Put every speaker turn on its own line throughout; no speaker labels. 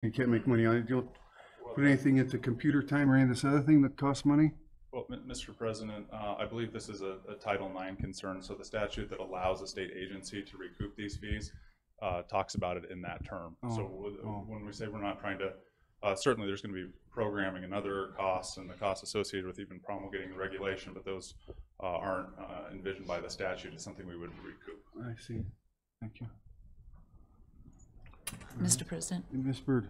You can't make money on it. You don't put anything into computer time or any of this other thing that costs money?
Well, Mr. President, I believe this is a Title IX concern, so the statute that allows a state agency to recoup these fees talks about it in that term. So when we say we're not trying to, certainly there's going to be programming and other costs and the costs associated with even promulgating the regulation, but those aren't envisioned by the statute as something we would recoup.
I see. Thank you.
Mr. President,
Ms. Bird.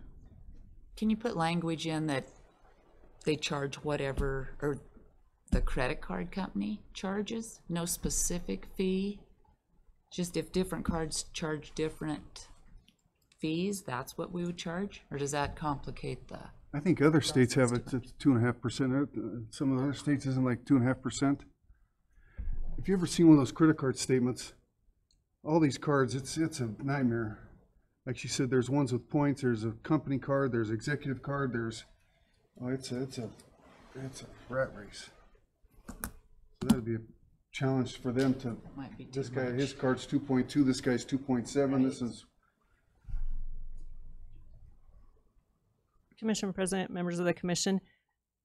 can you put language in that they charge whatever, or the credit card company charges? No specific fee? Just if different cards charge different fees, that's what we would charge? Or does that complicate the?
I think other states have it at 2.5%. Some of the other states isn't like 2.5%. If you ever seen one of those credit card statements, all these cards, it's a nightmare. Like she said, there's ones with points, there's a company card, there's executive card, there's, oh, it's a rat race. So that'd be a challenge for them to,
Might be too
this guy,
much.
his card's 2.2, this guy's 2.7,
Right.
this is,
Commission President, members of the commission,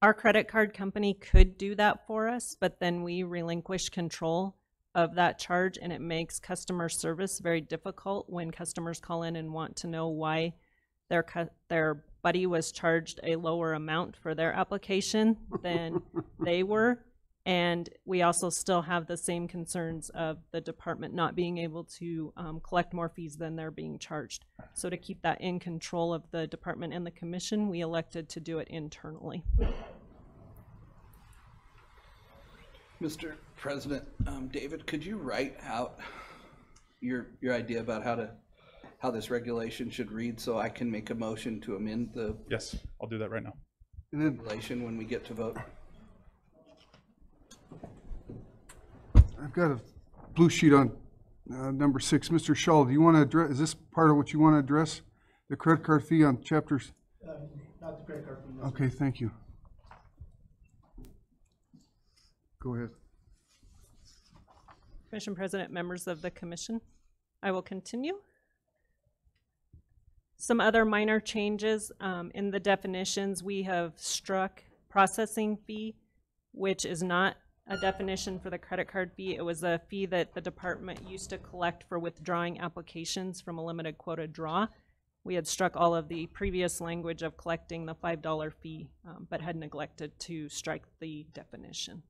our credit card company could do that for us, but then we relinquish control of that charge, and it makes customer service very difficult when customers call in and want to know why their buddy was charged a lower amount for their application than they were. And we also still have the same concerns of the department not being able to collect more fees than they're being charged. So to keep that in control of the department and the commission, we elected to do it internally.
Mr. President, David, could you write out your idea about how this regulation should read so I can make a motion to amend the
Yes, I'll do that right now.
and then
regulation when we get to vote?
I've got a blue sheet on number 6. Mr. Shull, do you want to address, is this part of what you want to address? The credit card fee on chapters?
Not the credit card fee, no, sir.
Okay, thank you. Go ahead.
Commission President, members of the commission, I will continue. Some other minor changes in the definitions. We have struck processing fee, which is not a definition for the credit card fee. It was a fee that the department used to collect for withdrawing applications from a limited quota draw. We had struck all of the previous language of collecting the $5 fee, but had neglected to strike the definition.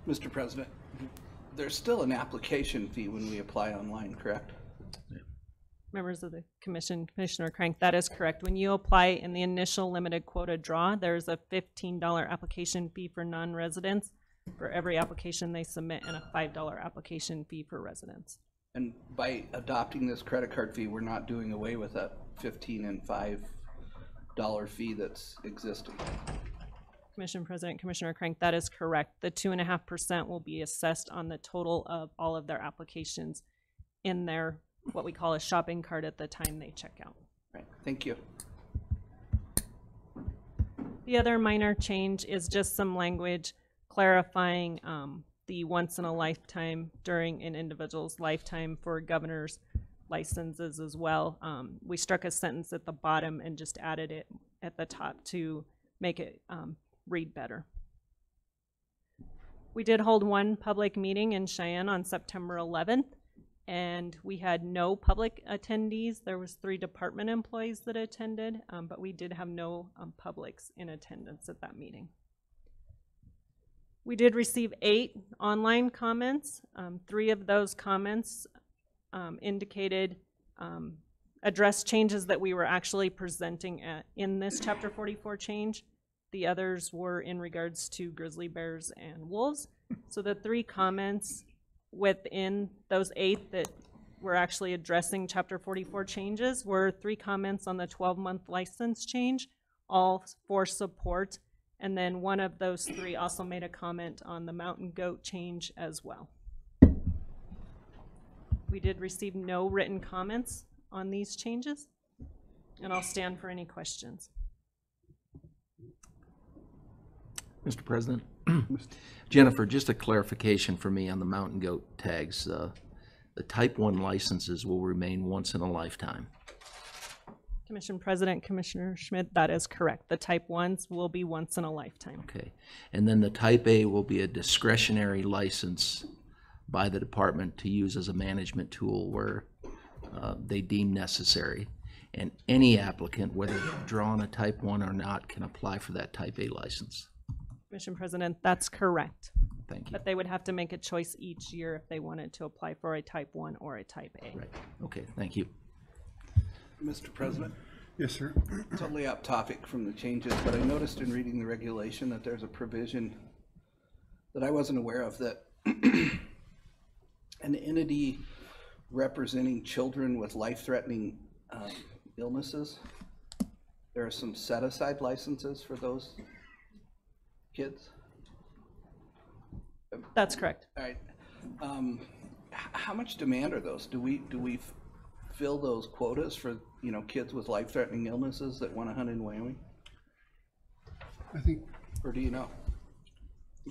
Mr. President, there's still an application fee when we apply online, correct?
Members of the commission, Commissioner Crank, that is correct. When you apply in the initial limited quota draw, there's a $15 application fee for non-residents for every application they submit, and a $5 application fee for residents.
And by adopting this credit card fee, we're not doing away with that $15 and $5 fee that's existing.
Commission President, Commissioner Crank, that is correct. The 2.5% will be assessed on the total of all of their applications in their what we call a shopping cart at the time they check out.
Right, thank you.
The other minor change is just some language clarifying the once in a lifetime during an individual's lifetime for governor's licenses as well. We struck a sentence at the bottom and just added it at the top to make it read better. We did hold one public meeting in Cheyenne on September 11th. And we had no public attendees. There was 3 department employees that attended, but we did have no publics in attendance at that meeting. We did receive 8 online comments. 3 of those comments indicated address changes that we were actually presenting in this Chapter 44 change. The others were in regards to grizzly bears and wolves. So the 3 comments within those 8 that were actually addressing Chapter 44 changes were 3 comments on the 12-month license change, all for support, and then one of those 3 also made a comment on the mountain goat change as well. We did receive no written comments on these changes, and I'll stand for any questions.
Mr. President, Jennifer, just a clarification for me on the mountain goat tags. the type 1 licenses will remain once in a lifetime.
Commission President, Commissioner Schmidt, that is correct. The type 1s will be once in a lifetime.
Okay. And then the type A will be a discretionary license by the department to use as a management tool where they deem necessary. And any applicant, whether they've drawn a type 1 or not, can apply for that type A license.
Commission President, that's correct.
Thank you.
But they would have to make a choice each year if they wanted to apply for a type 1 or a type A.
Right. Okay, thank you.
Mr. President,
Yes, sir.
totally off topic from the changes, but I noticed in reading the regulation that there's a provision that I wasn't aware of, that an entity representing children with life-threatening illnesses, there are some set-aside licenses for those kids.
That's correct.
All right. How much demand are those? Do we fill those quotas for, you know, kids with life-threatening illnesses that want to hunt in Wyoming?
I think
Or do you know?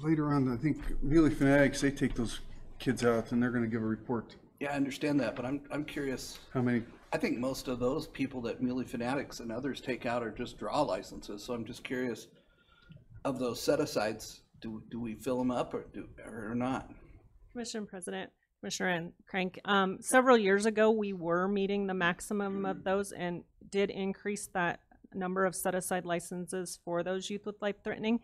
later on, I think Muley Fanatics, they take those kids out and they're gonna give a report.
Yeah, I understand that, but I'm curious.
How many?
I think most of those people that Muley Fanatics and others take out are just draw licenses. So I'm just curious, of those set-asides, do we fill them up or not?
Commission President, Commissioner and Crank, several years ago, we were meeting the maximum of those and did increase that number of set-aside licenses for those youth with life-threatening.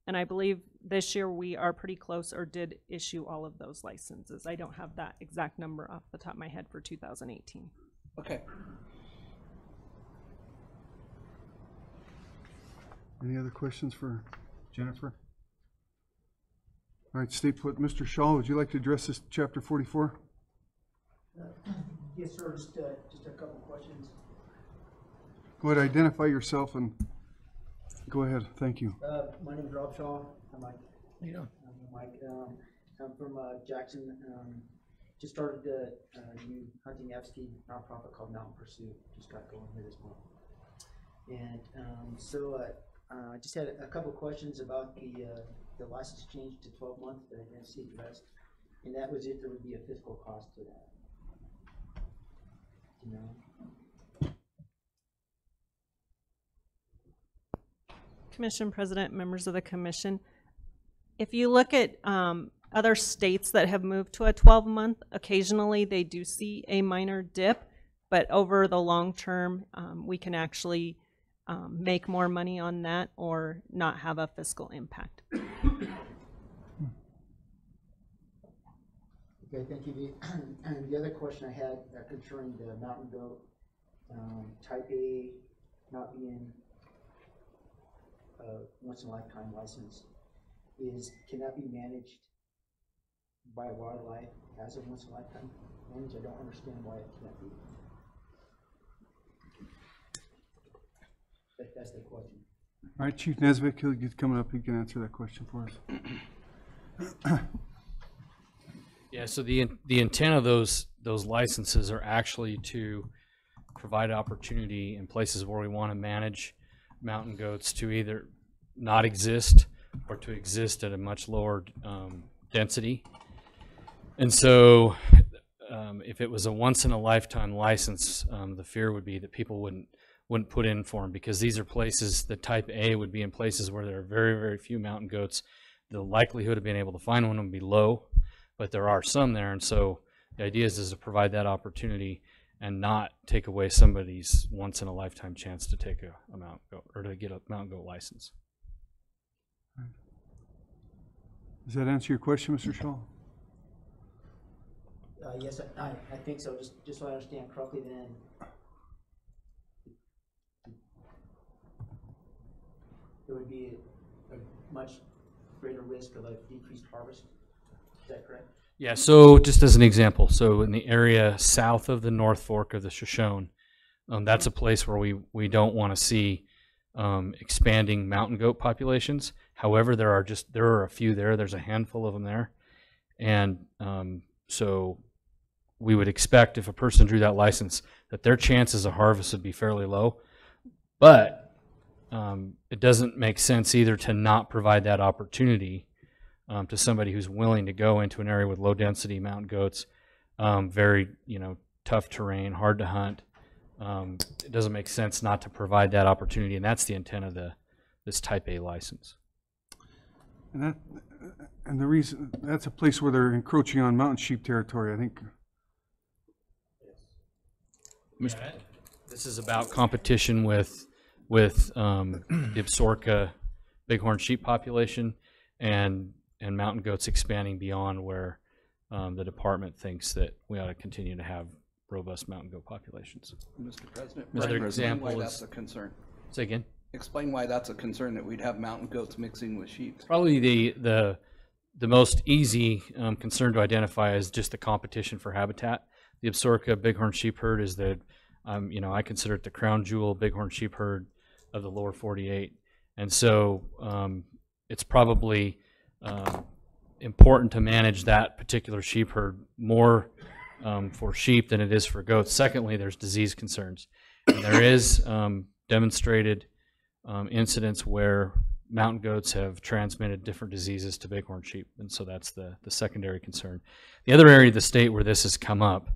And I believe this year we are pretty close, or did issue all of those licenses. I don't have that exact number off the top of my head for 2018.
Okay.
Any other questions for Jennifer? All right, stay put. Mr. Shaw, would you like to address this chapter 44?
Yes, sir, just a couple questions.
Go ahead, identify yourself and go ahead. Thank you.
My name is Rob Shaw. I'm Mike.
Yeah.
I'm Mike. I'm from Jackson. Just started a new hunting advocacy nonprofit called Mountain Pursuit. Just got going here this month. And I just had a couple questions about the license change to 12 months that I didn't see addressed. And that was if there would be a fiscal cost to that. You know?
Commission President, members of the commission, if you look at other states that have moved to a 12-month, occasionally they do see a minor dip, but over the long term, we can actually make more money on that or not have a fiscal impact.
Okay, thank you. And the other question I had concerning the mountain goat type A not being a once in a lifetime license is, can that be managed by wildlife as a once in a lifetime manage? I don't understand why it can't be. That's the question.
All right, Chief Nesbitt, he's coming up. He can answer that question for us.
Yeah, so the intent of those licenses are actually to provide opportunity in places where we want to manage mountain goats to either not exist or to exist at a much lower density. And so if it was a once in a lifetime license, the fear would be that people wouldn't put in for them, because these are places, the type A would be in places where there are very, very few mountain goats. The likelihood of being able to find one would be low, but there are some there. And so the idea is to provide that opportunity and not take away somebody's once in a lifetime chance to take a mountain goat or to get a mountain goat license.
Does that answer your question, Mr. Shaw?
Yes, I think so. Just so I understand correctly, then there would be a much greater risk of a decreased harvest. Is that correct?
Yeah, so just as an example, so in the area south of the North Fork of the Shoshone, that's a place where we don't want to see expanding mountain goat populations. However, there are a few there. There's a handful of them there. And so we would expect, if a person drew that license, that their chances of harvest would be fairly low. But it doesn't make sense either to not provide that opportunity to somebody who's willing to go into an area with low density mountain goats very, tough terrain, hard to hunt. It doesn't make sense not to provide that opportunity, and that's the intent of this Type A license.
And the reason, that's a place where they're encroaching on mountain sheep territory, I think.
This is about competition with the Absaroka bighorn sheep population and mountain goats expanding beyond where the department thinks that we ought to continue to have robust mountain goat populations.
Mr. President,
Another
explain
example
why
is-
that's a concern.
Say again?
Explain why that's a concern that we'd have mountain goats mixing with sheep.
Probably the most easy concern to identify is just the competition for habitat. The Absaroka bighorn sheep herd is I consider it the crown jewel bighorn sheep herd of the lower 48. And so it's probably important to manage that particular sheep herd more for sheep than it is for goats. Secondly, there's disease concerns. And there is demonstrated incidents where mountain goats have transmitted different diseases to bighorn sheep, and so that's the secondary concern. The other area of the state where this has come up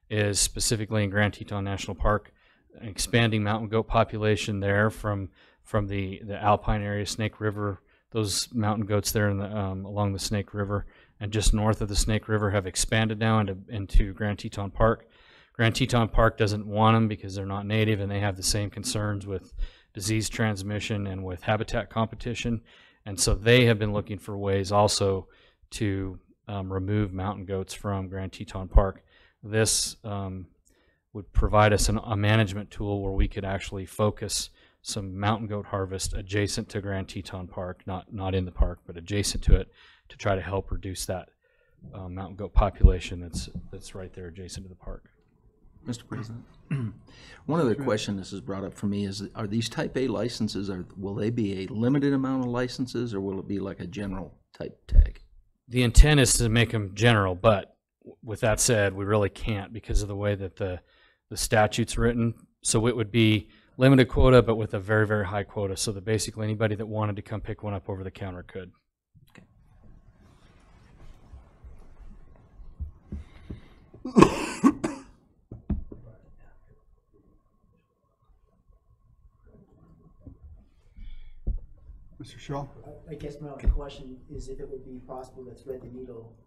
is specifically in Grand Teton National Park, an expanding mountain goat population there from the alpine area, Snake River. Those mountain goats there along the Snake River and just north of the Snake River have expanded now into Grand Teton Park. Grand Teton Park doesn't want them because they're not native, and they have the same concerns with disease transmission and with habitat competition. And so they have been looking for ways also to remove mountain goats from Grand Teton Park. This would provide us a management tool where we could actually focus some mountain goat harvest adjacent to Grand Teton Park, not in the park, but adjacent to it, to try to help reduce that mountain goat population that's right there adjacent to the park.
Mr. President, one other question this has brought up for me is, are these Type A licenses, will they be a limited amount of licenses, or will it be like a general type tag?
The intent is to make them general, but with that said, we really can't because of the way that the statute's written. So it would be limited quota, but with a very, very high quota, so that basically anybody that wanted to come pick one up over the counter could.
Mr. Shaw?
I guess my only question is if it would be possible to thread the needle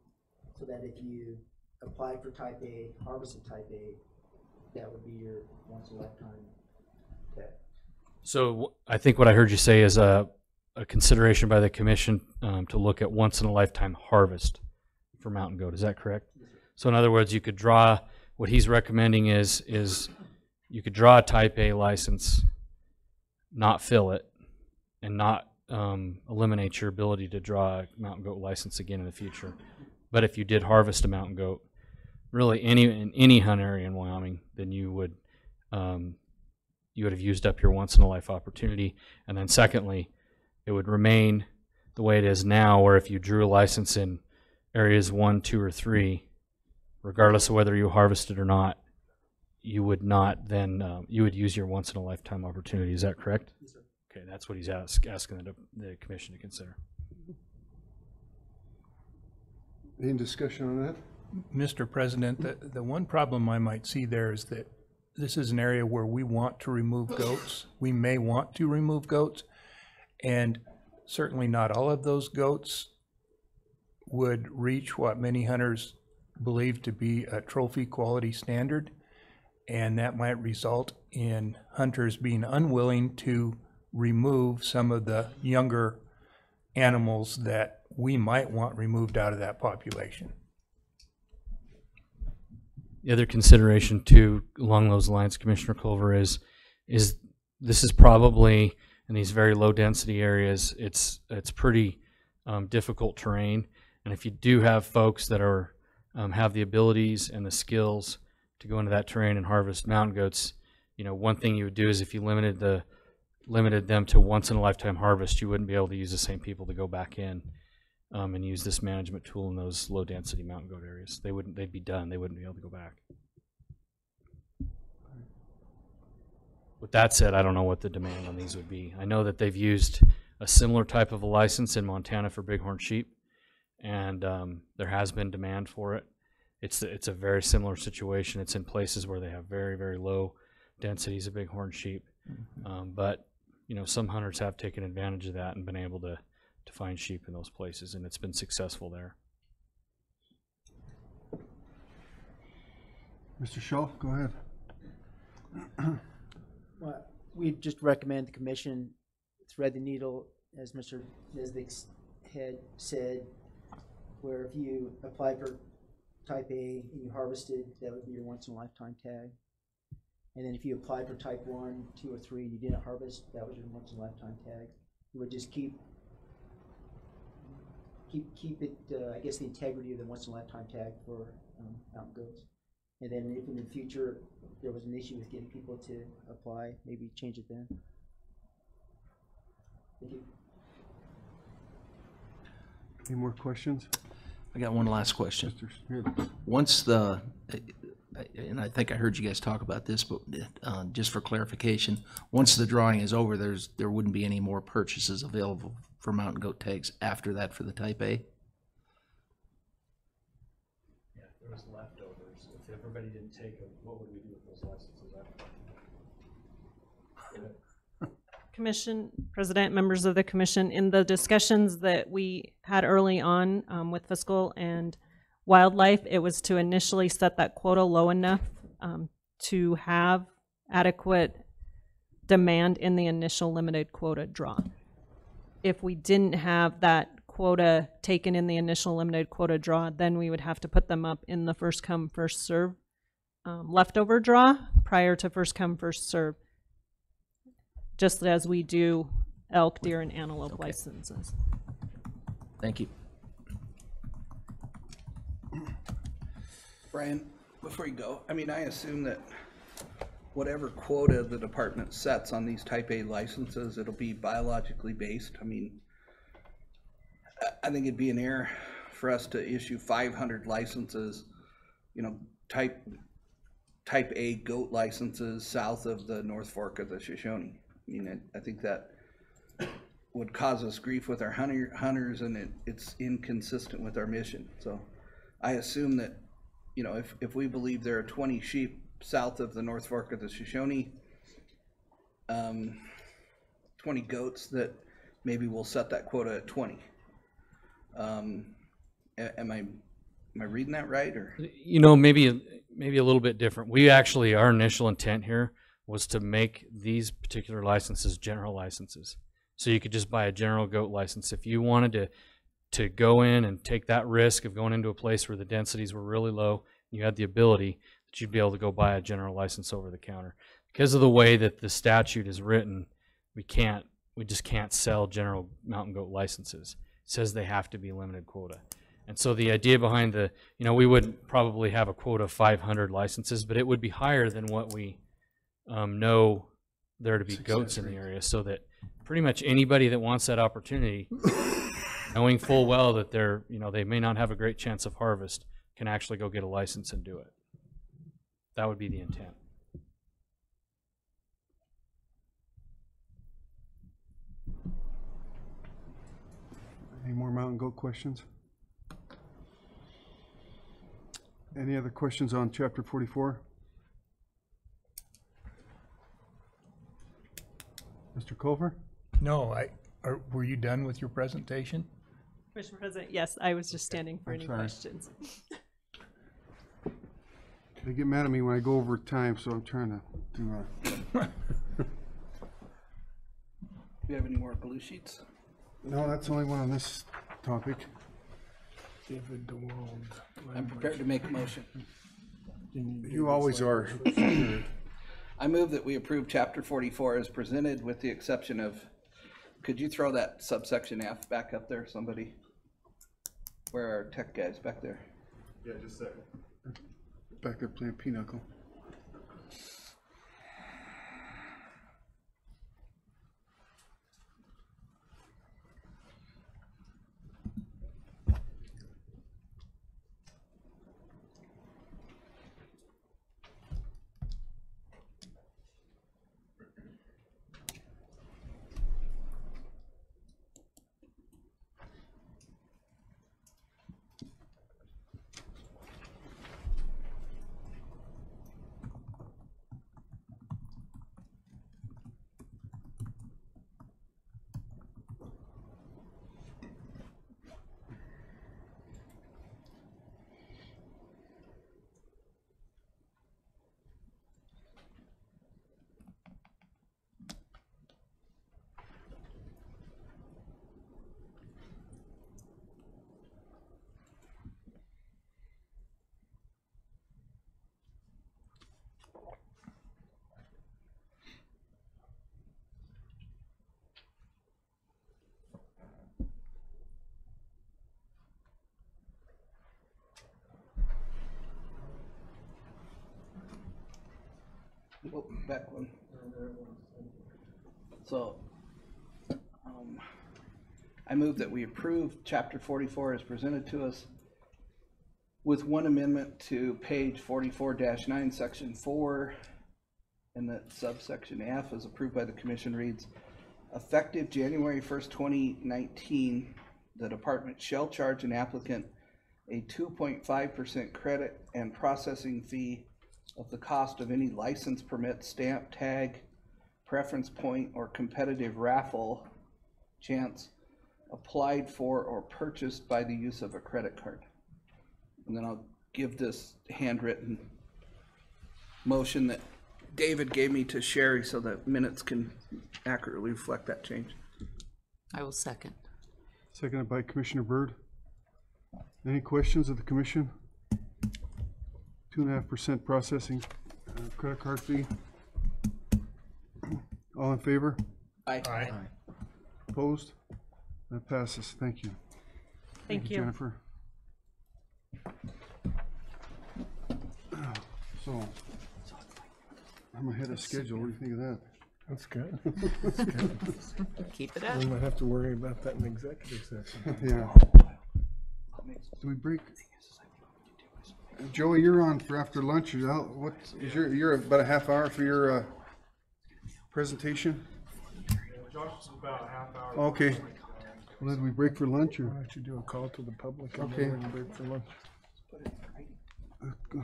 so that if you applied for Type A, harvested Type A, that would be your once in a lifetime pet.
So I think what I heard you say is a consideration by the commission to look at once in a lifetime harvest for mountain goat. Is that correct?
Yes, sir.
So in other words, you could draw, what he's recommending is you could draw a Type A license, not fill it, and not eliminate your ability to draw a mountain goat license again in the future. But if you did harvest a mountain goat, really in any hunt area in Wyoming, then you would have used up your once in a life opportunity. And then secondly, it would remain the way it is now, where if you drew a license in areas 1, 2, or 3, regardless of whether you harvested or not, you would not then you would use your once in a lifetime opportunity. Is that correct?
Yes, sir.
Okay, that's what he's asking the commission to consider.
Any discussion on that?
Mr. President, the one problem I might see there is that this is an area where we want to remove goats. We may want to remove goats, and certainly not all of those goats would reach what many hunters believe to be a trophy quality standard, and that might result in hunters being unwilling to remove some of the younger animals that we might want removed out of that population.
The other consideration too, along those lines, Commissioner Culver, is this is probably in these very low density areas. It's pretty difficult terrain, and if you do have folks that are have the abilities and the skills to go into that terrain and harvest mountain goats, one thing you would do is if you limited them to once in a lifetime harvest, you wouldn't be able to use the same people to go back in and use this management tool in those low density mountain goat areas. They'd be done. They wouldn't be able to go back. With that said, I don't know what the demand on these would be. I know that they've used a similar type of a license in Montana for bighorn sheep, and there has been demand for it. it's a very similar situation. It's in places where they have very, very low densities of bighorn sheep. But, some hunters have taken advantage of that and been able to find sheep in those places, and it's been successful there.
Mr. Shaw, go ahead.
Well, we just recommend the commission thread the needle, as Mr. Nisbik had said, where if you apply for type A and you harvested, that would be your once in a lifetime tag. And then if you applied for type 1, 2, or 3 and you didn't harvest, that was your once in a lifetime tag. You would just keep it, I guess, the integrity of the once in a lifetime tag for mountain goats. And then if in the future there was an issue with getting people to apply, maybe change it then. Thank you.
Any more questions?
I got one last question.
Here.
Once and I think I heard you guys talk about this, but just for clarification, once the drawing is over, there wouldn't be any more purchases available for mountain goat tags after that for the type A?
Yeah, if there was leftovers, if everybody didn't take them, what would we do with those licenses after?
Commission, President, members of the commission, in the discussions that we had early on with fiscal and wildlife, it was to initially set that quota low enough to have adequate demand in the initial limited quota draw. If we didn't have that quota taken in the initial limited quota draw, then we would have to put them up in the first come, first serve leftover draw prior to first come, first serve, just as we do elk, deer, and antelope licenses.
Thank you.
Brian, before you go, I assume that whatever quota the department sets on these type A licenses, it'll be biologically based. I think it'd be an error for us to issue 500 licenses, type A goat licenses south of the North Fork of the Shoshone. I think that would cause us grief with our hunters, and it's inconsistent with our mission. So I assume that, if we believe there are 20 sheep south of the North Fork of the Shoshone, 20 goats, that maybe we'll set that quota at 20. Am I reading that right, or?
Maybe a little bit different. Our initial intent here was to make these particular licenses general licenses. So you could just buy a general goat license. If you wanted to go in and take that risk of going into a place where the densities were really low, you had the ability that you'd be able to go buy a general license over the counter. Because of the way that the statute is written, we just can't sell general mountain goat licenses. It says they have to be limited quota. And so the idea behind we wouldn't probably have a quota of 500 licenses, but it would be higher than what we know there to be goats in the area, so that pretty much anybody that wants that opportunity, knowing full well that they may not have a great chance of harvest, can actually go get a license and do it. That would be the intent.
Any more mountain goat questions? Any other questions on chapter 44? Mr. Culver?
No, were you done with your presentation?
Commissioner President, yes, I was just standing for
I'm
any
sorry.
questions.
They get mad at me when I go over time, so I'm trying to do
Do you have any more blue sheets?
No, that's the only one on this topic.
David DeWald.
I'm prepared to make a motion.
You always are.
I move that we approve chapter 44 as presented, with the exception of, could you throw that subsection F back up there, somebody? Where are our tech guys back there?
Yeah, just a second.
Back there playing pinochle.
Oh, back one. So, I move that we approve chapter 44 as presented to us with one amendment to page 44-9, section 4, and that subsection F as approved by the commission reads, effective January 1st, 2019, the department shall charge an applicant a 2.5% credit and processing fee of the cost of any license, permit, stamp, tag, preference point, or competitive raffle chance applied for or purchased by the use of a credit card. And then I'll give this handwritten motion that David gave me to Sherry so that minutes can accurately reflect that change.
I will second.
Seconded by Commissioner Byrd. Any questions of the commission? 2.5% processing credit card fee. All in favor?
Aye.
Opposed? That passes. Thank you.
Thank you.
Jennifer. So, I'm ahead of schedule. What do you think of that?
That's good. That's good.
Keep it up.
We might have to worry about that in executive session.
Yeah. Do we break? Joey, you're on for after lunch. What is you're about a half hour for your presentation?
Josh is about a half hour.
Okay. Well, did we break for lunch or?
Why don't you do a call to the public and
Okay.
then we can break for lunch?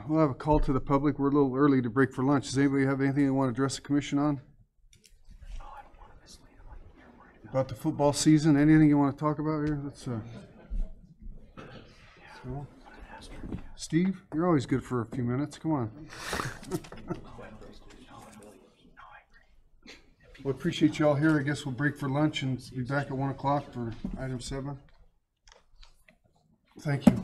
We'll have a call to the public. We're a little early to break for lunch. Does anybody have anything they want to address the commission on? About the football season? Anything you want to talk about here? Let's so. Steve, you're always good for a few minutes. Come on. Well, appreciate you all here. I guess we'll break for lunch and be back at 1 o'clock for item 7. Thank you.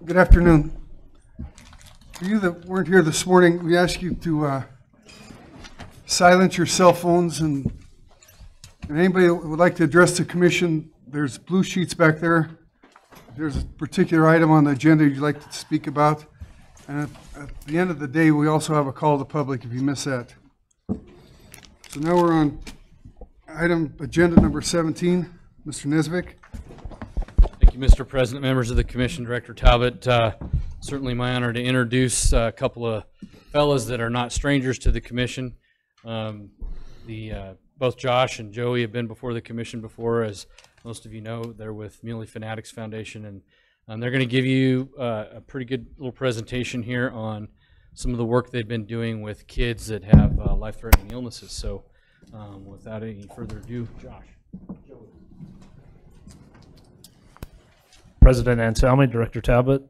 Good afternoon. For you that weren't here this morning, we ask you to silence your cell phones, and anybody that would like to address the commission, there's blue sheets back there. If there's a particular item on the agenda you'd like to speak about. And at the end of the day, we also have a call to the public if you miss that. So now we're on agenda number 17. Mr. Nesvik.
Thank you, Mr. President, members of the commission, Director Talbot. Certainly my honor to introduce a couple of fellas that are not strangers to the commission. Both Josh and Joey have been before the commission before. As most of you know, they're with Muley Fanatics Foundation, and they're going to give you a pretty good little presentation here on some of the work they've been doing with kids that have life-threatening illnesses. So without any further ado, Josh.
President Anselmi, Director Talbot,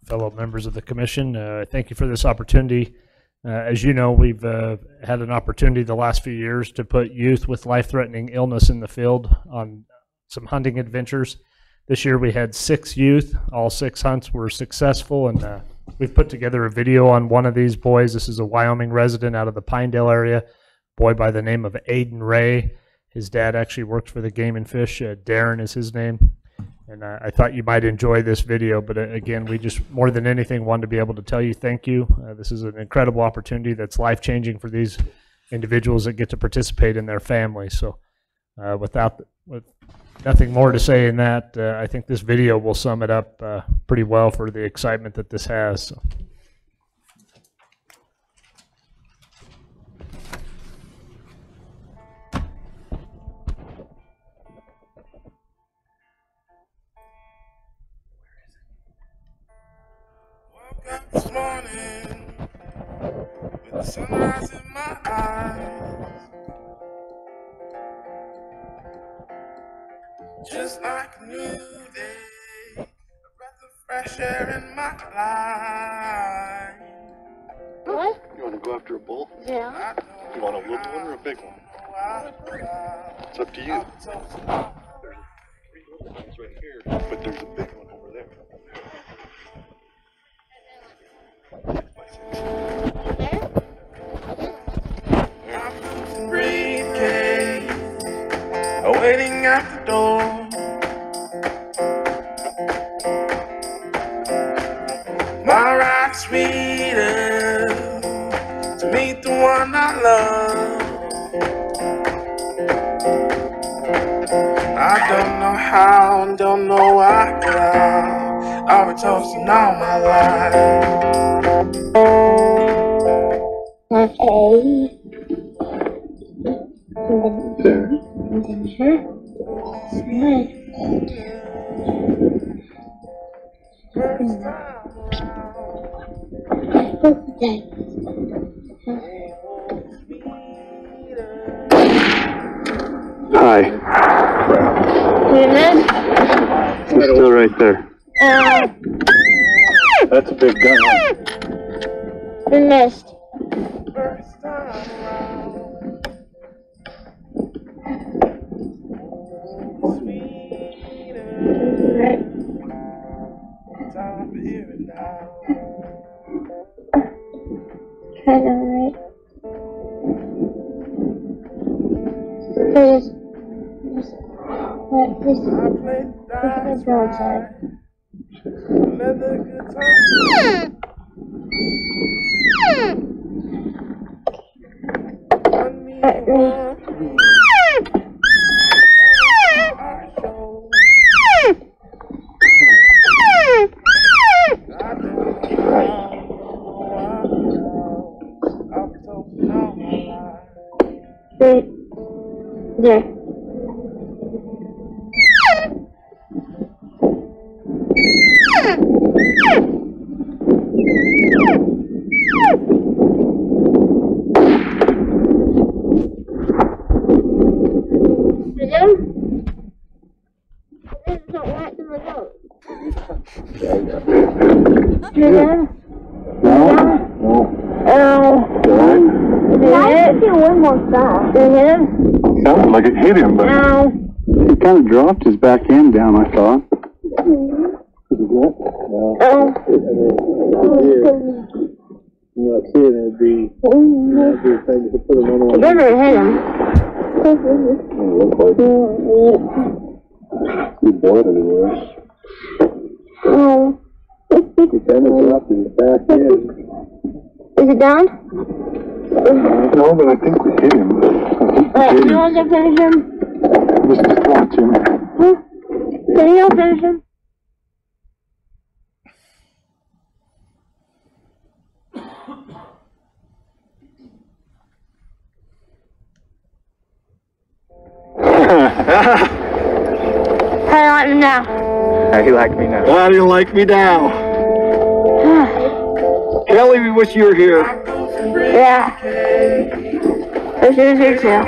fellow members of the commission, thank you for this opportunity. As you know, we've had an opportunity the last few years to put youth with life-threatening illness in the field on some hunting adventures. This year we had 6 youth. All 6 hunts were successful, and we've put together a video on one of these boys. This is a Wyoming resident out of the Pinedale area, a boy by the name of Aiden Ray. His dad actually works for the Game and Fish. Darren is his name. And I thought you might enjoy this video, but again, we just, more than anything, wanted to be able to tell you thank you. This is an incredible opportunity that's life-changing for these individuals that get to participate in their families. So with nothing more to say in that, I think this video will sum it up pretty well for the excitement that this has. So.
This morning, with the sunrise in my eyes, just like a new day, a breath of fresh air in my life.
What?
You want to go after a bull?
Yeah.
You want a little one or a big one? It's up to you. There's 3 little ones right here, but there's a big one over there. Briefcase, waiting at the door. My ride sweeter to meet the one I love. I don't know how and don't know why, but I'll be toasting all my life.
Okay.
Hi. He's still right there. That's a big gun.
We missed. Kind of right. There's the broadside. There.
Sounded like it hit him, but he kind of dropped his back end down, I thought. Well, seeing it'd be a thing to put them on.
You better hit him.
Good boy anyway.
Oh.
He kind of dropped in the back end.
Is it down?
No, but I think we hit him.
Alright, you want to finish him?
Just watch him.
Huh? Can you finish him? How do you like me now?
How do you like me now? How do you like me now? Kelly, we wish you were here.
Yeah. Wish you was here too.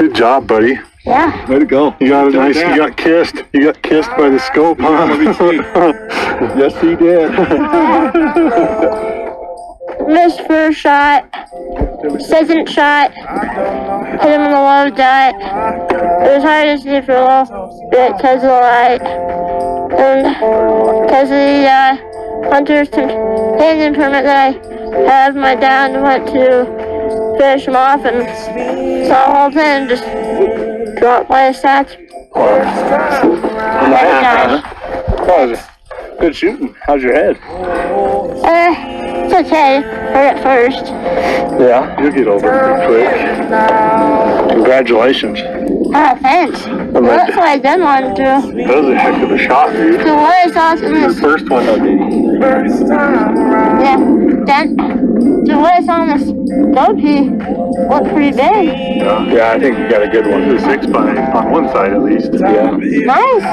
Good job, buddy.
Yeah.
Way to go. You got a nice, you got kissed. You got kissed by the scope, huh? Yes, he did.
Missed first shot. Second shot. Hit him on the low dot. It was hard to see for a little bit because of the light. And because of the hunter's handling permit that I have, my dad went to finish him off and saw the whole thing and just dropped my stats.
Good shooting. How's your head?
It's okay. Hurt at first.
Yeah, you'll get over it pretty quick. Congratulations.
Thanks. Well, that's what I did want to do.
That was a heck of a shot, dude.
So what I saw in
Your
this,
first one, though, dude.
yeah, then, so what I saw in this goatee looked pretty big.
Yeah, I think you got a good one. The 6x on one side, at least. Yeah.
Nice.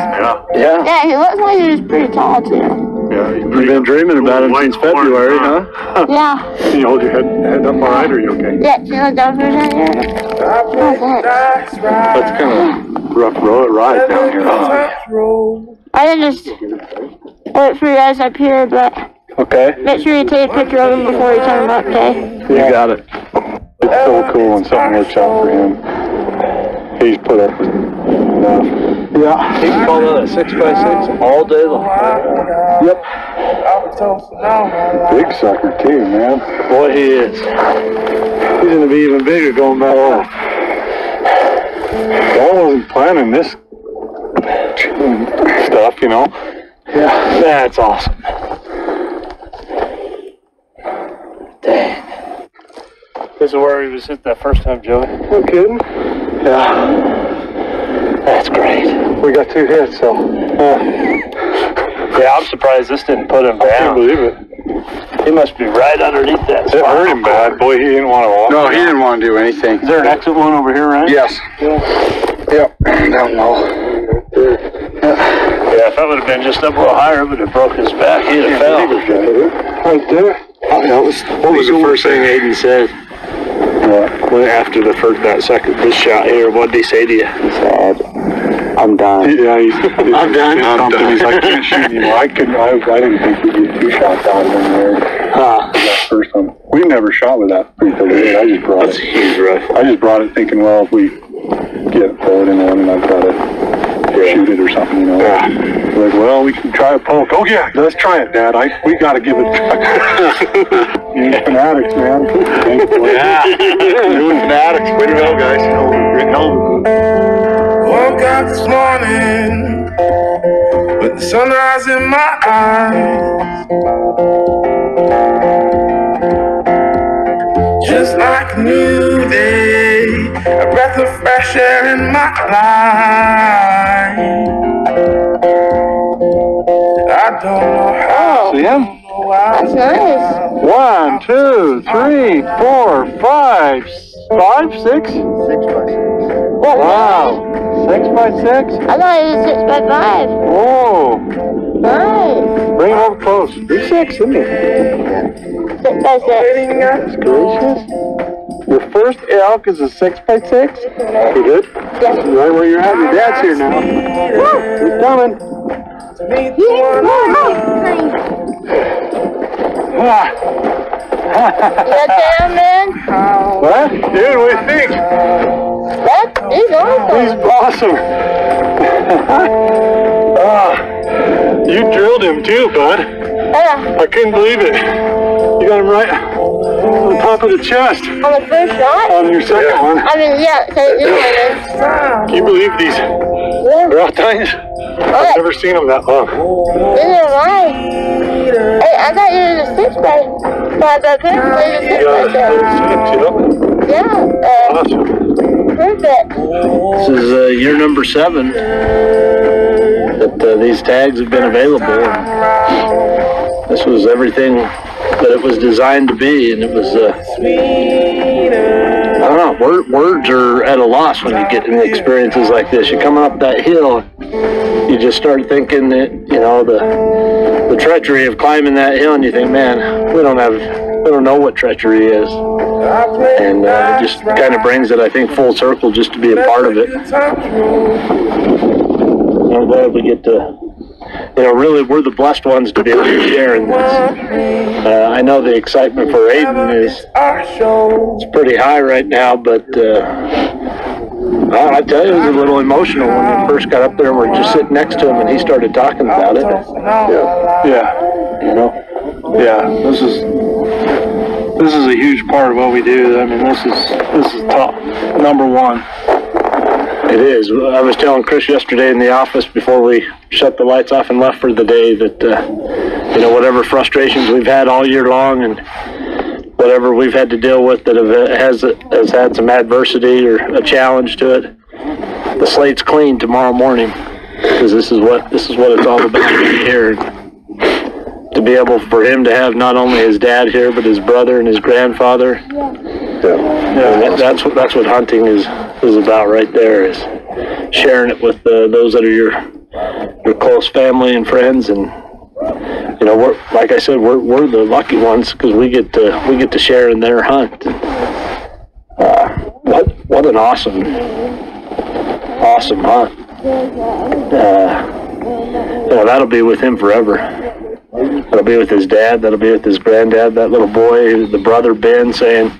Yeah.
Yeah, he looked like he was pretty tall too.
Yeah, you've been dreaming about him since February, huh?
Yeah.
Can you hold your head up all right, or are you okay?
Yeah, can you look down for a second? Oh, thanks.
That's kind of rough ride down here. Huh?
I can just wait for you guys up here, but
Okay.
make sure you take a picture of him before you turn him up, okay?
You got it. It's so cool when something works out for him. He's put up with enough. Yeah.
He can call that a 6x6 all day long.
Yep. Big sucker too, man.
Boy, he is.
He's gonna be even bigger going back off. I wasn't planning this stuff, you know. Yeah, that's awesome.
Dang. This is where he was hit that first time, Joey.
No kidding? Yeah.
That's great.
We got 2 hits, so.
Yeah, I'm surprised this didn't put him down.
I can't believe it.
He must be right underneath that.
It hurt him bad. Boy, he didn't want to walk. No, he didn't want to do anything.
Is there an exit one over here, right?
Yes. Yep. Down low.
Yeah, if that would have been just up a little higher, it would have broke his back. He'd have fell.
Right there. Oh, yeah, what was the first thing Aiden said? Well, after this shot here, what did he say to you? He said, I'm done. Yeah, I'm done. He's like, I can't shoot anymore. I didn't think we'd get 2 shots out of him there. That first one. We never shot with that pre-filled. I just brought it. That's a huge rifle. I just brought it thinking, well, if we get forward in one, and I've got to shoot it or something, you know. Yeah. Like, well, we can try a poke. Oh, yeah, let's try it, Dad. We got to give it a try. You fanatics, man. Yeah. Doing fanatics. Way to go, guys.
Woke up this morning with the sunrise in my eyes, just like a new day, a breath of fresh air in my life. I don't know how.
See him?
That's nice.
1, 2, 3, 4, 5, 6. 6x6. Wow. 6x6?
I thought it was 6x5.
Whoa.
Nice.
Bring him over close. He's 6, isn't he?
6x6.
That's gracious. Your first elk is a 6x6? You good?
Yes.
Right where you're at. Your dad's here now. He's coming.
That down, man?
What? Dude, what do you think?
He's awesome.
He's awesome. You drilled him too, bud.
Yeah.
I couldn't believe it. You got him right on top of the chest.
On the first shot?
On your second one.
I mean, yeah, so it is.
Can you believe these raw tines? I've never seen them that long.
Neither have I. Hey, I thought you was a 6-by. But apparently it's a 6-by. Yeah.
Awesome.
Perfect.
This is year number 7 that these tags have been available. This was everything that it was designed to be, and it was, I don't know, words are at a loss when you get in experiences like this. You're coming up that hill, you just start thinking that, you know, the treachery of climbing that hill, and you think, man, we don't know what treachery is. And it just kind of brings it, I think, full circle just to be a part of it. I'm glad we get to, you know, really we're the blessed ones to be able to share in this. I know the excitement for Aiden is it's pretty high right now, but I tell you, it was a little emotional when we first got up there and we're just sitting next to him and he started talking about it.
Yeah.
You know?
Yeah. This is a huge part of what we do. I mean, this is top number one.
It is. I was telling Chris yesterday in the office before we shut the lights off and left for the day that, you know, whatever frustrations we've had all year long and whatever we've had to deal with that has had some adversity or a challenge to it, the slate's clean tomorrow morning, because this is what it's all about right here. To be able for him to have not only his dad here, but his brother and his grandfather. Yeah, that's what hunting is about right there, is sharing it with those that are your close family and friends. And you know, we're, like I said, we're the lucky ones because we get to share in their hunt. What an awesome hunt. You know, that'll be with him forever. That'll be with his dad, that'll be with his granddad, that little boy, the brother Ben, saying,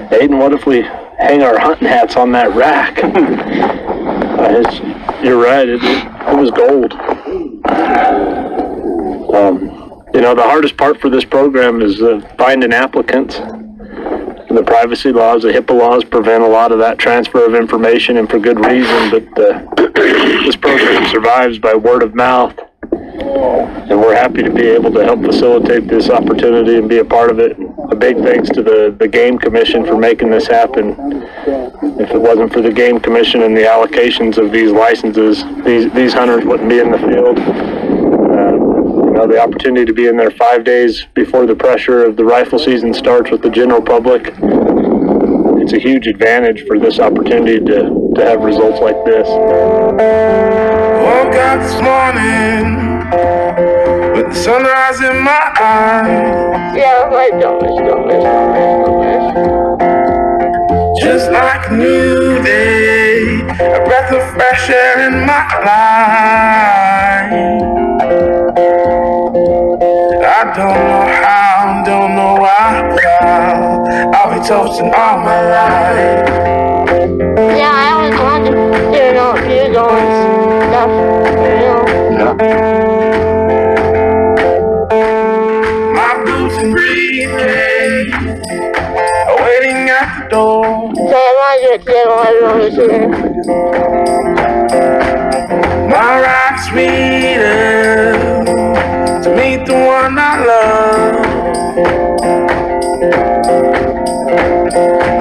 Aiden, what if we hang our hunting hats on that rack? You're right, it was gold. You know, the hardest part for this program is finding applicants. The privacy laws, the HIPAA laws prevent a lot of that transfer of information, and for good reason, but this program survives by word of mouth. And we're happy to be able to help facilitate this opportunity and be a part of it. A big thanks to the Game Commission for making this happen. If it wasn't for the Game Commission and the allocations of these licenses, these hunters wouldn't be in the field. You know, the opportunity to be in there 5 days before the pressure of the rifle season starts with the general public, it's a huge advantage for this opportunity to have results like this.
Woke up this morning with the sunrise in my eyes.
Yeah, I don't miss.
Just like a new day, a breath of fresh air in my life. I don't know how, don't know why, but I'll be toasting all my life.
Yeah, I always wanted to do stuff,
My boots and briefcase are waiting at the door.
So I want to do it today while everyone is here.
My ride sweeter to meet the one I love.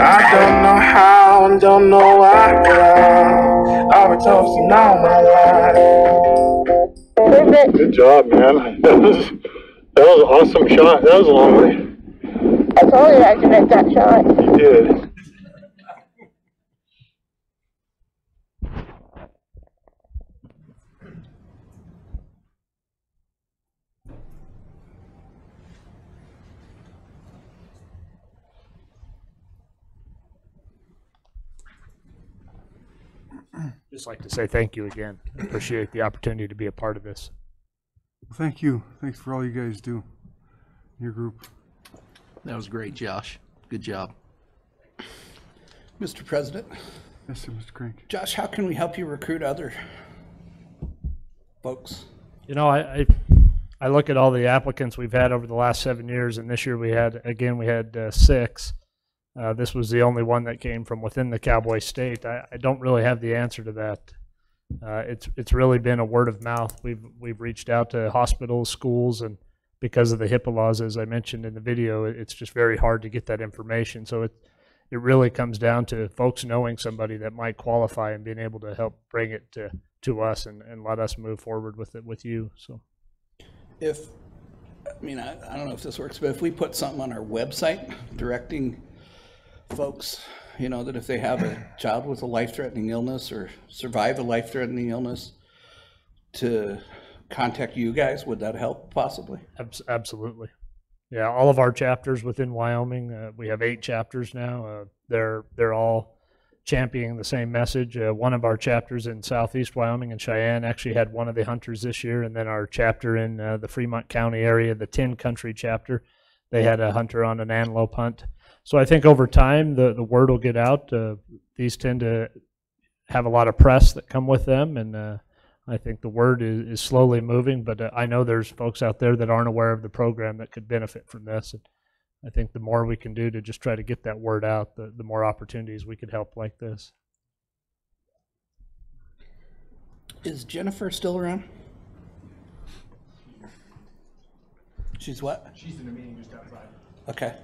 I don't know how and don't know why, but I'll be toasting all my life.
Perfect.
Good job, man. That was an awesome shot. That was a long way.
I told you I could make that shot.
You did.
Just like to say thank you again. I appreciate the opportunity to be a part of this.
Thank you. Thanks for all you guys do. Your group.
That was great, Josh. Good job.
Mr. President.
Yes, sir, Mr. Crank.
Josh, how can we help you recruit other folks?
You know, I look at all the applicants we've had over the last 7 years, and this year we had 6. This was the only one that came from within the Cowboy State. I don't really have the answer to that. It's really been a word of mouth. We've reached out to hospitals, schools, and because of the HIPAA laws, as I mentioned in the video, it's just very hard to get that information. So it really comes down to folks knowing somebody that might qualify and being able to help bring it to us and let us move forward with it with you. So,
I don't know if this works, but if we put something on our website directing folks, that if they have a child with a life-threatening illness or survive a life-threatening illness, to contact you guys, would that help possibly?
Absolutely. Yeah, all of our chapters within Wyoming, we have 8 chapters now. They're all championing the same message. One of our chapters in Southeast Wyoming and Cheyenne actually had one of the hunters this year, and then our chapter in the Fremont County area, the 10 Country chapter, they had a hunter on an antelope hunt. So I think over time the word will get out. These tend to have a lot of press that come with them, and I think the word is slowly moving, but I know there's folks out there that aren't aware of the program that could benefit from this. And I think the more we can do to just try to get that word out, the more opportunities we could help like this.
Is Jennifer still around? She's what?
She's in a meeting just outside.
Okay.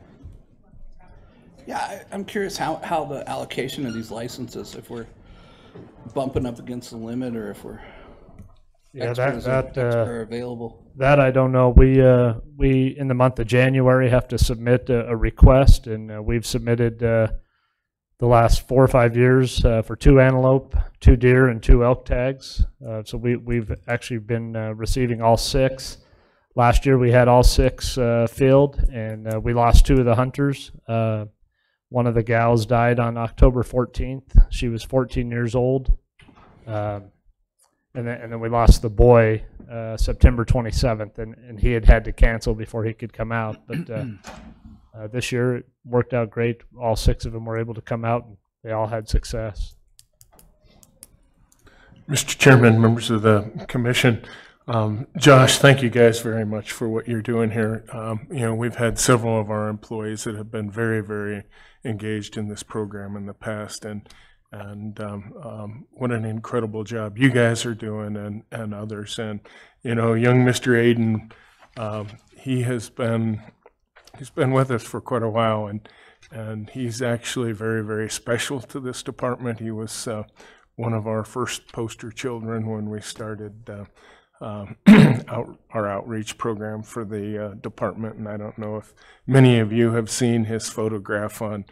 Yeah, I'm curious how the allocation of these licenses, if we're bumping up against the limit or if we're extra available.
That I don't know. We in the month of January have to submit a request, and we've submitted the last 4 or 5 years for 2 antelope, 2 deer, and 2 elk tags. So we've actually been receiving all 6. Last year we had all 6 filled, and we lost 2 of the hunters. One of the gals died on October 14th. She was 14 years old. And then we lost the boy September 27th, and he had to cancel before he could come out. But this year it worked out great. All 6 of them were able to come out, and they all had success.
Mr. Chairman, members of the commission, Josh, thank you guys very much for what you're doing here. We've had several of our employees that have been very, very engaged in this program in the past, and what an incredible job you guys are doing, and others. And young Mr. Aiden, he's been with us for quite a while, and he's actually very, very special to this department. He was one of our first poster children when we started our outreach program for the department, and I don't know if many of you have seen his photograph on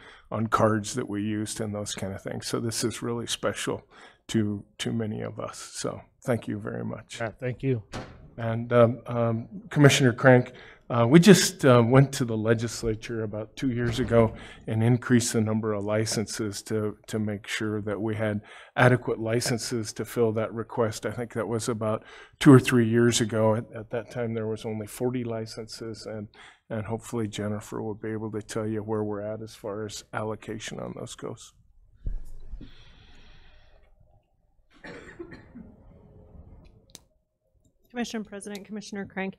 cards that we used and those kind of things. So this is really special to many of us. So thank you very much.
Yeah, thank you.
And Commissioner Crank, we just went to the legislature about 2 years ago and increased the number of licenses to make sure that we had adequate licenses to fill that request. I think that was about 2 or 3 years ago. At that time, there was only 40 licenses, and hopefully Jennifer will be able to tell you where we're at as far as allocation on those goes.
Commissioner President, Commissioner Crank,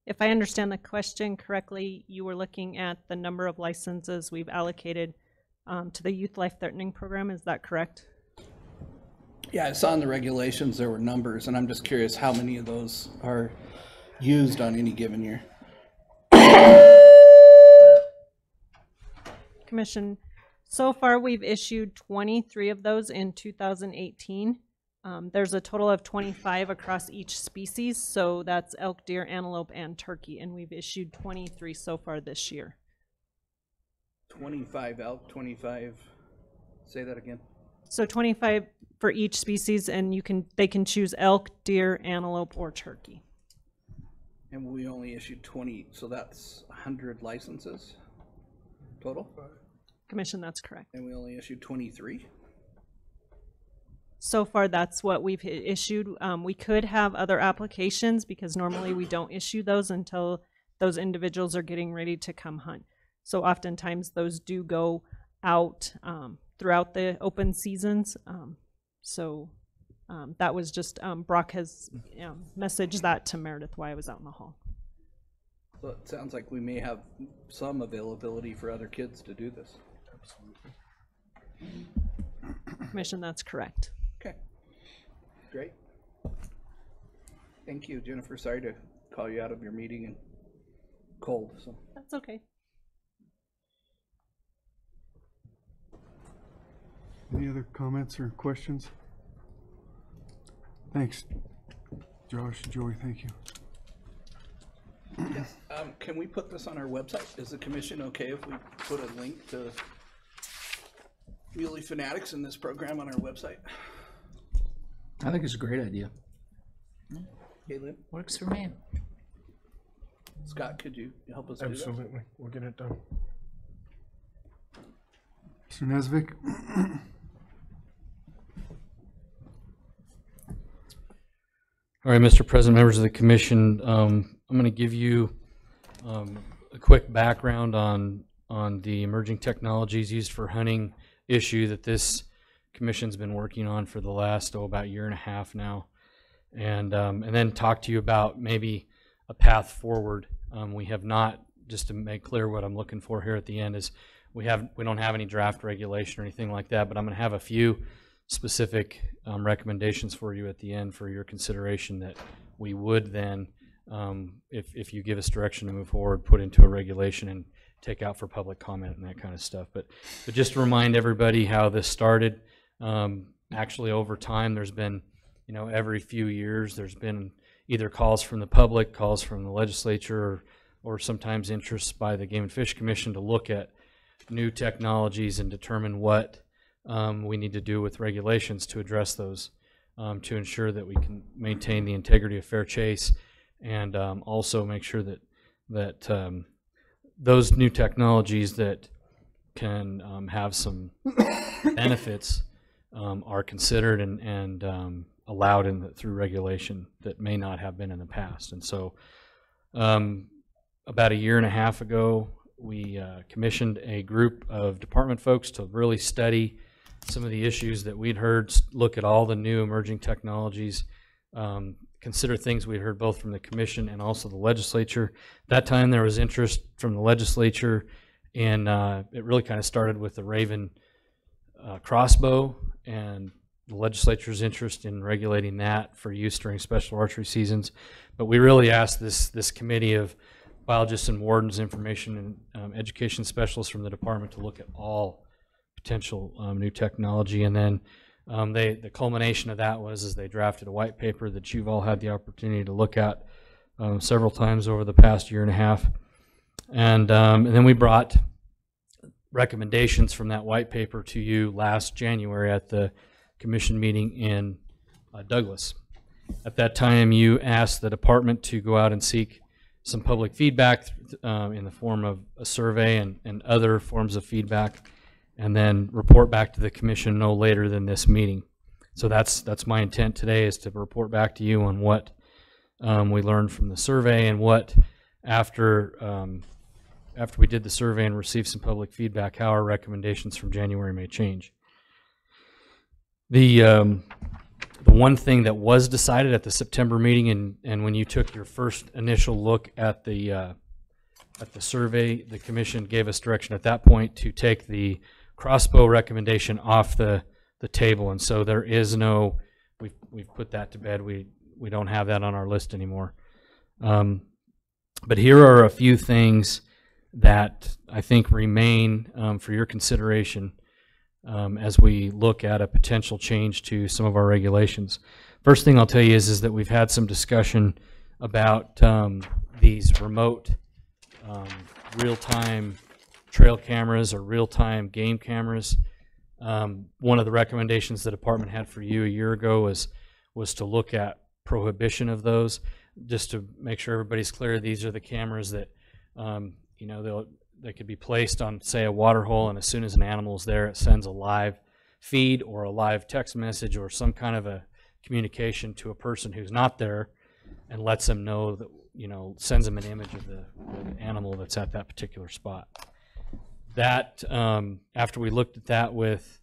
if I understand the question correctly, you were looking at the number of licenses we've allocated to the Youth Life Threatening Program. Is that correct?
Yeah, I saw in the regulations there were numbers, and I'm just curious how many of those are used on any given year.
Commission, so far we've issued 23 of those in 2018. There's a total of 25 across each species, so that's elk, deer, antelope, and turkey, and we've issued 23 so far this year.
25 elk, 25, say that again.
So 25 for each species, and they can choose elk, deer, antelope, or turkey.
And we only issued 20, so that's 100 licenses total?
Commission, that's correct.
And we only issued 23?
So far, that's what we've issued. We could have other applications because normally we don't issue those until those individuals are getting ready to come hunt. So oftentimes those do go out throughout the open seasons. So That was just, Brock has messaged that to Meredith while I was out in the hall.
So it sounds like we may have some availability for other kids to do this.
Commission, that's correct.
Okay, great. Thank you, Jennifer. Sorry to call you out of your meeting and cold, so.
That's okay.
Any other comments or questions? Thanks, Josh, Joey, thank you.
Yes. Can we put this on our website? Is the commission okay if we put a link to Muley Fanatics in this program on our website?
I think it's a great idea.
Caleb?
Works for me.
Scott, could you help us do that?
Absolutely, we'll get it done.
Mr. Nesvik?
All right, Mr. President, members of the commission, I'm going to give you a quick background on the emerging technologies used for hunting issue that this commission's been working on for the last about a year and a half now, and then talk to you about maybe a path forward. We have not, just to make clear what I'm looking for here at the end, is we don't have any draft regulation or anything like that, but I'm going to have a few specific recommendations for you at the end for your consideration that we would then, if you give us direction to move forward, put into a regulation and take out for public comment and that kind of stuff. But just to remind everybody how this started, actually over time there's been, every few years there's been either calls from the public, calls from the legislature, or sometimes interests by the Game and Fish Commission to look at new technologies and determine what we need to do with regulations to address those, to ensure that we can maintain the integrity of fair chase, and also make sure that those new technologies that can have some benefits are considered and allowed through regulation that may not have been in the past. And so about a year and a half ago, we commissioned a group of department folks to really study some of the issues that we'd heard, look at all the new emerging technologies, consider things we'd heard both from the commission and also the legislature. That time there was interest from the legislature, and it really kind of started with the Raven crossbow and the legislature's interest in regulating that for use during special archery seasons. But we really asked this committee of biologists and wardens, information and education specialists from the department to look at all potential new technology, and then the culmination of that was they drafted a white paper that you've all had the opportunity to look at several times over the past year and a half, and then we brought recommendations from that white paper to you last January at the commission meeting in Douglas. At that time, you asked the department to go out and seek some public feedback in the form of a survey and other forms of feedback, and then report back to the commission no later than this meeting. So that's my intent today, is to report back to you on what we learned from the survey, and what after we did the survey and received some public feedback, how our recommendations from January may change. The one thing that was decided at the September meeting, and when you took your first initial look at the survey, the commission gave us direction at that point to take the crossbow recommendation off the table, and so there is no, we've put that to bed. We don't have that on our list anymore. But here are a few things that I think remain for your consideration as we look at a potential change to some of our regulations. First thing I'll tell you is that we've had some discussion about these remote real-time trail cameras or real-time game cameras. One of the recommendations the department had for you a year ago was to look at prohibition of those. Just to make sure everybody's clear, these are the cameras that they could be placed on, say, a water hole, and as soon as an animal's there, it sends a live feed or a live text message or some kind of a communication to a person who's not there, and lets them know that, sends them an image of the animal that's at that particular spot. That after we looked at that with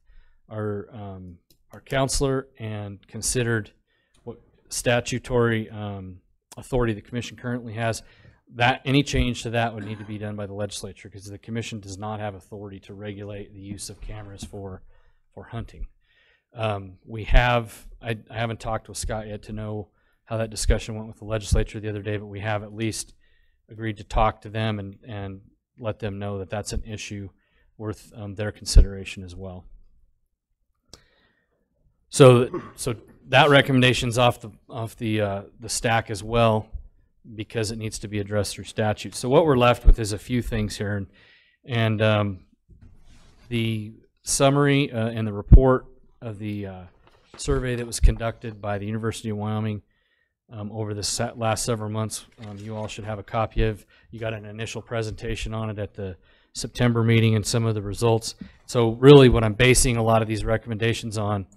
our our counselor and considered what statutory authority the commission currently has, that any change to that would need to be done by the legislature, because the commission does not have authority to regulate the use of cameras for hunting. I haven't talked with Scott yet to know how that discussion went with the legislature the other day, but we have at least agreed to talk to them and let them know that that's an issue worth their consideration as well. So that recommendation's off the stack as well, because it needs to be addressed through statute. So what we're left with is a few things here, and the summary and the report of the survey that was conducted by the University of Wyoming over the last several months. You all should have a copy of. You got an initial presentation on it at the September meeting and some of the results. So really what I'm basing a lot of these recommendations on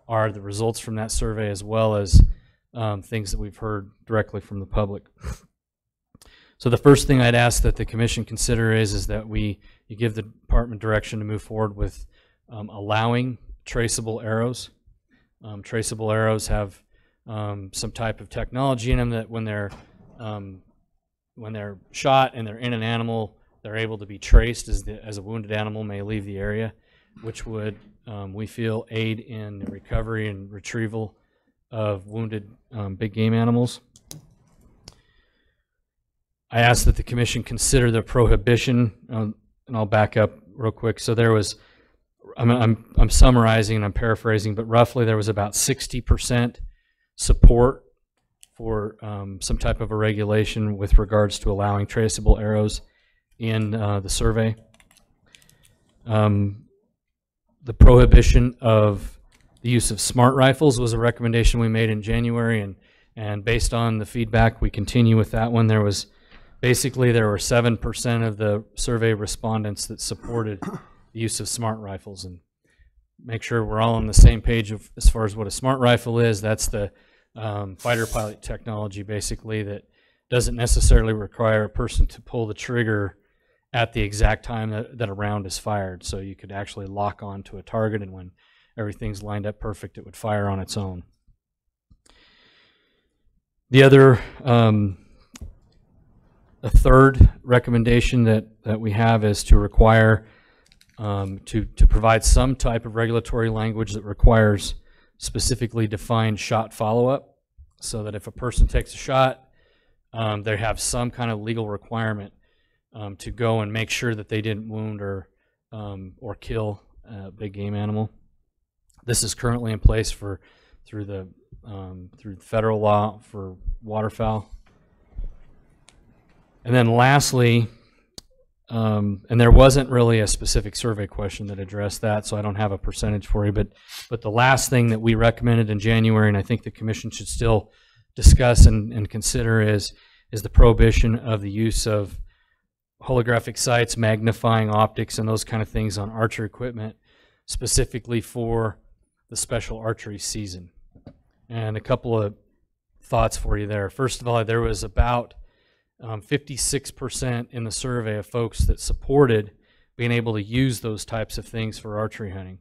are the results from that survey, as well as things that we've heard directly from the public. So the first thing I'd ask that the commission consider is that you give the department direction to move forward with allowing traceable arrows. Traceable arrows have some type of technology in them that when they're shot and they're in an animal, they're able to be traced as a wounded animal may leave the area, which would, we feel, aid in the recovery and retrieval of wounded big game animals. I asked that the commission consider the prohibition, and I'll back up real quick. So there was, I'm summarizing and I'm paraphrasing, but roughly there was about 60% support for some type of a regulation with regards to allowing traceable arrows in the survey. The prohibition of the use of smart rifles was a recommendation we made in January, and based on the feedback, we continue with that one. There were 7% of the survey respondents that supported the use of smart rifles. And make sure we're all on the same page as far as what a smart rifle is. That's the fighter pilot technology, basically, that doesn't necessarily require a person to pull the trigger at the exact time that a round is fired. So you could actually lock on to a target, and when everything's lined up perfect, it would fire on its own. The other, a third recommendation that we have is to require, to provide some type of regulatory language that requires specifically defined shot follow-up, so that if a person takes a shot, they have some kind of legal requirement to go and make sure that they didn't wound or kill a big game animal. This is currently in place through federal law for waterfowl. And then lastly, and there wasn't really a specific survey question that addressed that, so I don't have a percentage for you, but the last thing that we recommended in January, and I think the commission should still discuss and consider, is the prohibition of the use of holographic sights, magnifying optics, and those kind of things on archery equipment, specifically for the special archery season. And a couple of thoughts for you there. First of all, there was about 56% in the survey of folks that supported being able to use those types of things for archery hunting.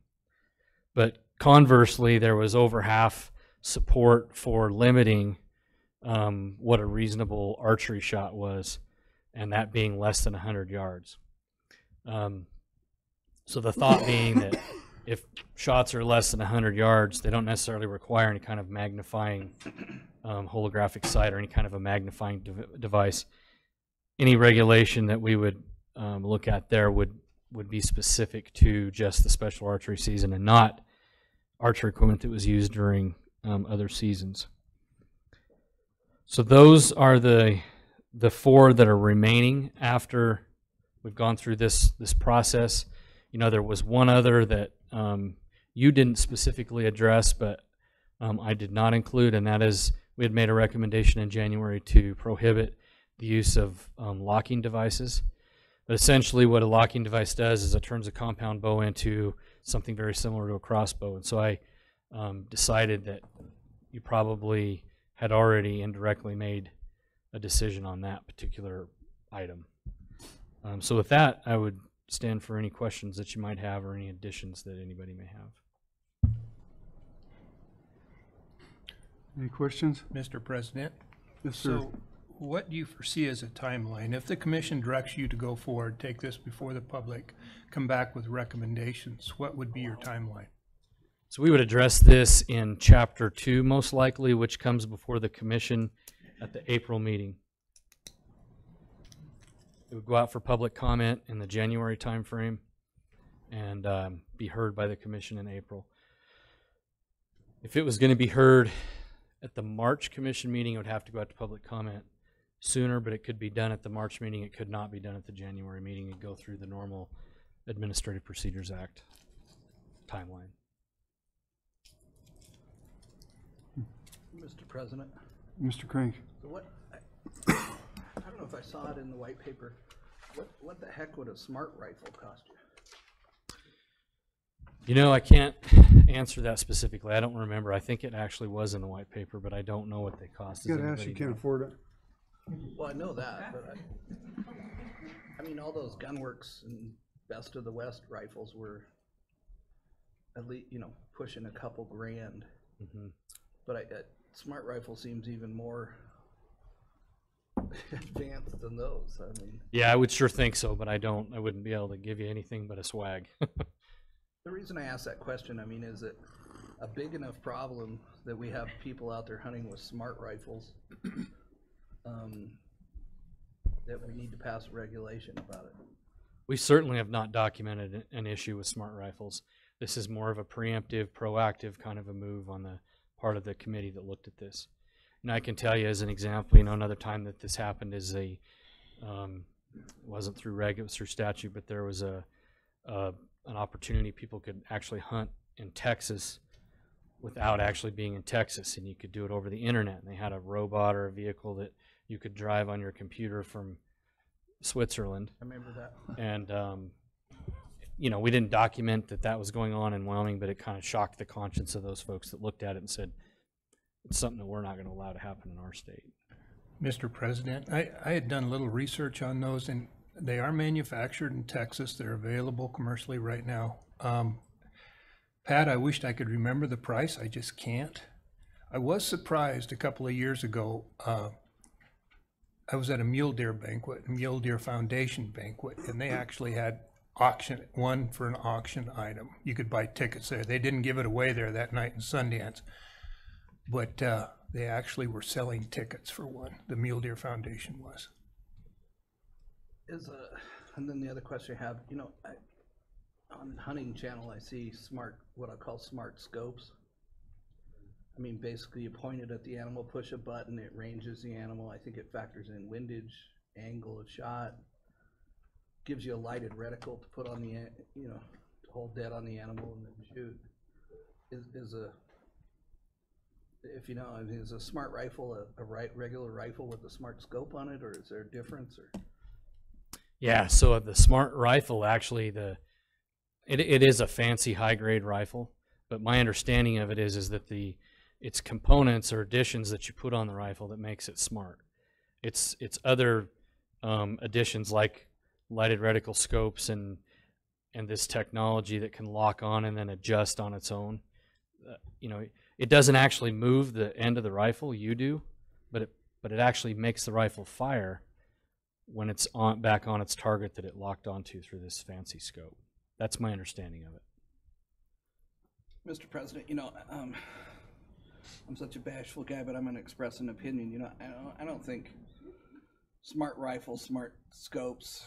But conversely, there was over half support for limiting what a reasonable archery shot was, and that being less than 100 yards. So the thought being that if shots are less than 100 yards, they don't necessarily require any kind of magnifying holographic sight or any kind of a magnifying device. Any regulation that we would look at there would be specific to just the special archery season and not archery equipment that was used during other seasons. So those are the four that are remaining after we've gone through this process. You know, there was one other that you didn't specifically address, but I did not include, and that is we had made a recommendation in January to prohibit the use of locking devices. But essentially what a locking device does is it turns a compound bow into something very similar to a crossbow. And so I decided that you probably had already indirectly made a decision on that particular item. So with that, I would stand for any questions that you might have or any additions that anybody may have.
Any questions?
Mr. President?
Yes, sir.
So what do you foresee as a timeline? If the commission directs you to go forward, take this before the public, come back with recommendations, what would be your timeline?
So we would address this in Chapter 2, most likely, which comes before the commission at the April meeting. It would go out for public comment in the January timeframe and be heard by the commission in April. If it was going to be heard at the March commission meeting, it would have to go out to public comment sooner, but it could be done at the March meeting. It could not be done at the January meeting and go through the normal Administrative Procedures Act timeline.
Mr. President,
Mr. Crank?
so what, I don't know if I saw it in the white paper. What the heck would a smart rifle cost you?
You know, I can't answer that specifically. I don't remember. I think it actually was in the white paper, but I don't know what they cost.
You gotta ask, you can't afford it.
Well, I know that, but I mean, all those Gunworks and Best of the West rifles were at least, you know, pushing a couple grand.
Mm-hmm.
But a smart rifle seems even more advanced than those. I mean,
Yeah, I would sure think so, but I wouldn't be able to give you anything but a swag.
the reason I ask that question, I mean, is it a big enough problem that we have people out there hunting with smart rifles that we need to pass a regulation about it?
We certainly have not documented an issue with smart rifles. This is more of a preemptive, proactive kind of a move on the part of the committee that looked at this. And I can tell you as an example, you know, another time that this happened is it wasn't through reg, it was through statute, but there was an opportunity people could actually hunt in Texas without actually being in Texas, and you could do it over the internet. And they had a robot or a vehicle that you could drive on your computer from Switzerland.
I remember that.
And you know, we didn't document that that was going on in Wyoming, but it kind of shocked the conscience of those folks that looked at it and said, it's something that we're not going to allow to happen in our state.
Mr. President, I had done a little research on those, and they are manufactured in Texas. They're available commercially right now. Pat, I wished I could remember the price. I just can't. I was surprised a couple of years ago. I was at a Mule Deer banquet, a Mule Deer Foundation banquet, and they actually had one for an auction item. You could buy tickets there. They didn't give it away there that night in Sundance, but they actually were selling tickets for one. The Mule Deer Foundation was.
And then the other question I have, you know, on Hunting Channel, I see what I call smart scopes. I mean, basically you point it at the animal, push a button, it ranges the animal. I think it factors in windage, angle of shot, gives you a lighted reticle to put on the, you know, to hold dead on the animal and then shoot. If you know, I mean, is a smart rifle a regular rifle with a smart scope on it, or is there a difference? Or
Yeah, so the smart rifle actually, it is a fancy high-grade rifle, but my understanding of it is that it's components or additions that you put on the rifle that makes it smart. It's other additions like lighted reticle scopes and this technology that can lock on and then adjust on its own. You know, it doesn't actually move the end of the rifle, you do, but it actually makes the rifle fire when it's back on its target that it locked onto through this fancy scope. That's my understanding of it.
Mr. President, you know, I'm such a bashful guy, but I'm going to express an opinion. You know, I don't think smart rifles, smart scopes.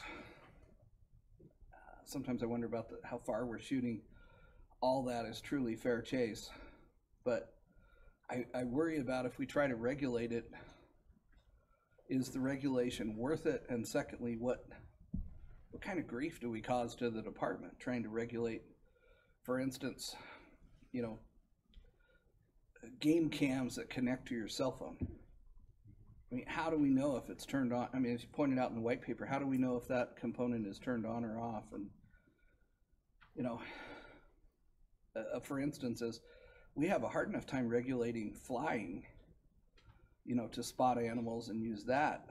Sometimes I wonder about how far we're shooting. All that is truly fair chase, but I worry about if we try to regulate it. Is the regulation worth it? And secondly, what kind of grief do we cause to the department trying to regulate, for instance, you know, game cams that connect to your cell phone? I mean, how do we know if it's turned on? I mean, as you pointed out in the white paper, how do we know if that component is turned on or off? And, you know, for instance, is we have a hard enough time regulating flying, you know, to spot animals and use that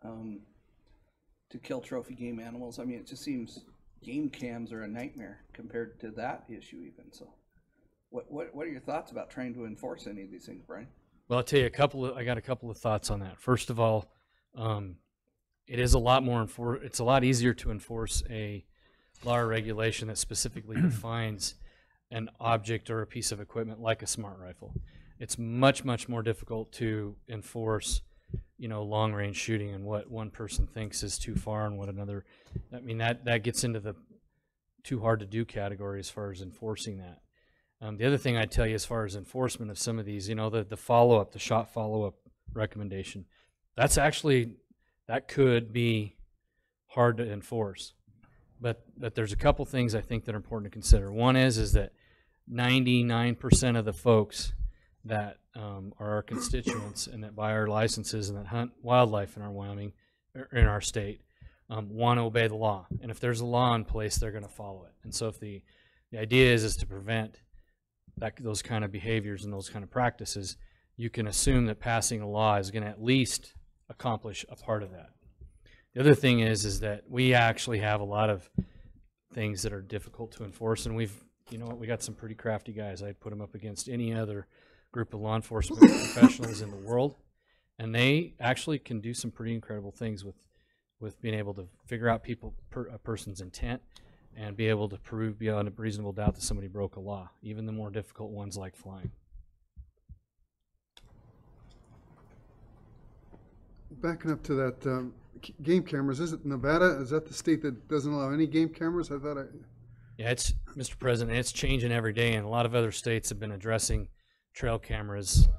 to kill trophy game animals. I mean, it just seems game cams are a nightmare compared to that issue even. So what are your thoughts about trying to enforce any of these things, Brian?
Well, I'll tell you I got a couple of thoughts on that. First of all, it is a lot more it's a lot easier to enforce a law or regulation that specifically defines an object or a piece of equipment like a smart rifle. It's much, much more difficult to enforce, long range shooting and what one person thinks is too far and what another, that gets into the too hard to do category as far as enforcing that. The other thing I'd tell you as far as enforcement of some of these, the follow-up, the shot follow-up recommendation, that could be hard to enforce. But there's a couple things I think that are important to consider. One is that 99% of the folks that are our constituents and that buy our licenses and that hunt wildlife in our Wyoming, or in our state, want to obey the law. And if there's a law in place, they're going to follow it. And so if the idea is to prevent those kind of behaviors and those kind of practices, you can assume that passing a law is going to at least accomplish a part of that. The other thing is that we actually have a lot of things that are difficult to enforce, and we got some pretty crafty guys. I'd put them up against any other group of law enforcement professionals in the world, and they actually can do some pretty incredible things with being able to figure out a person's intent and be able to prove beyond a reasonable doubt that somebody broke a law, even the more difficult ones like flying.
Backing up to that, game cameras, is it Nevada? Is that the state that doesn't allow any game cameras?
Yeah, it's, Mr. President, it's changing every day, and a lot of other states have been addressing trail cameras.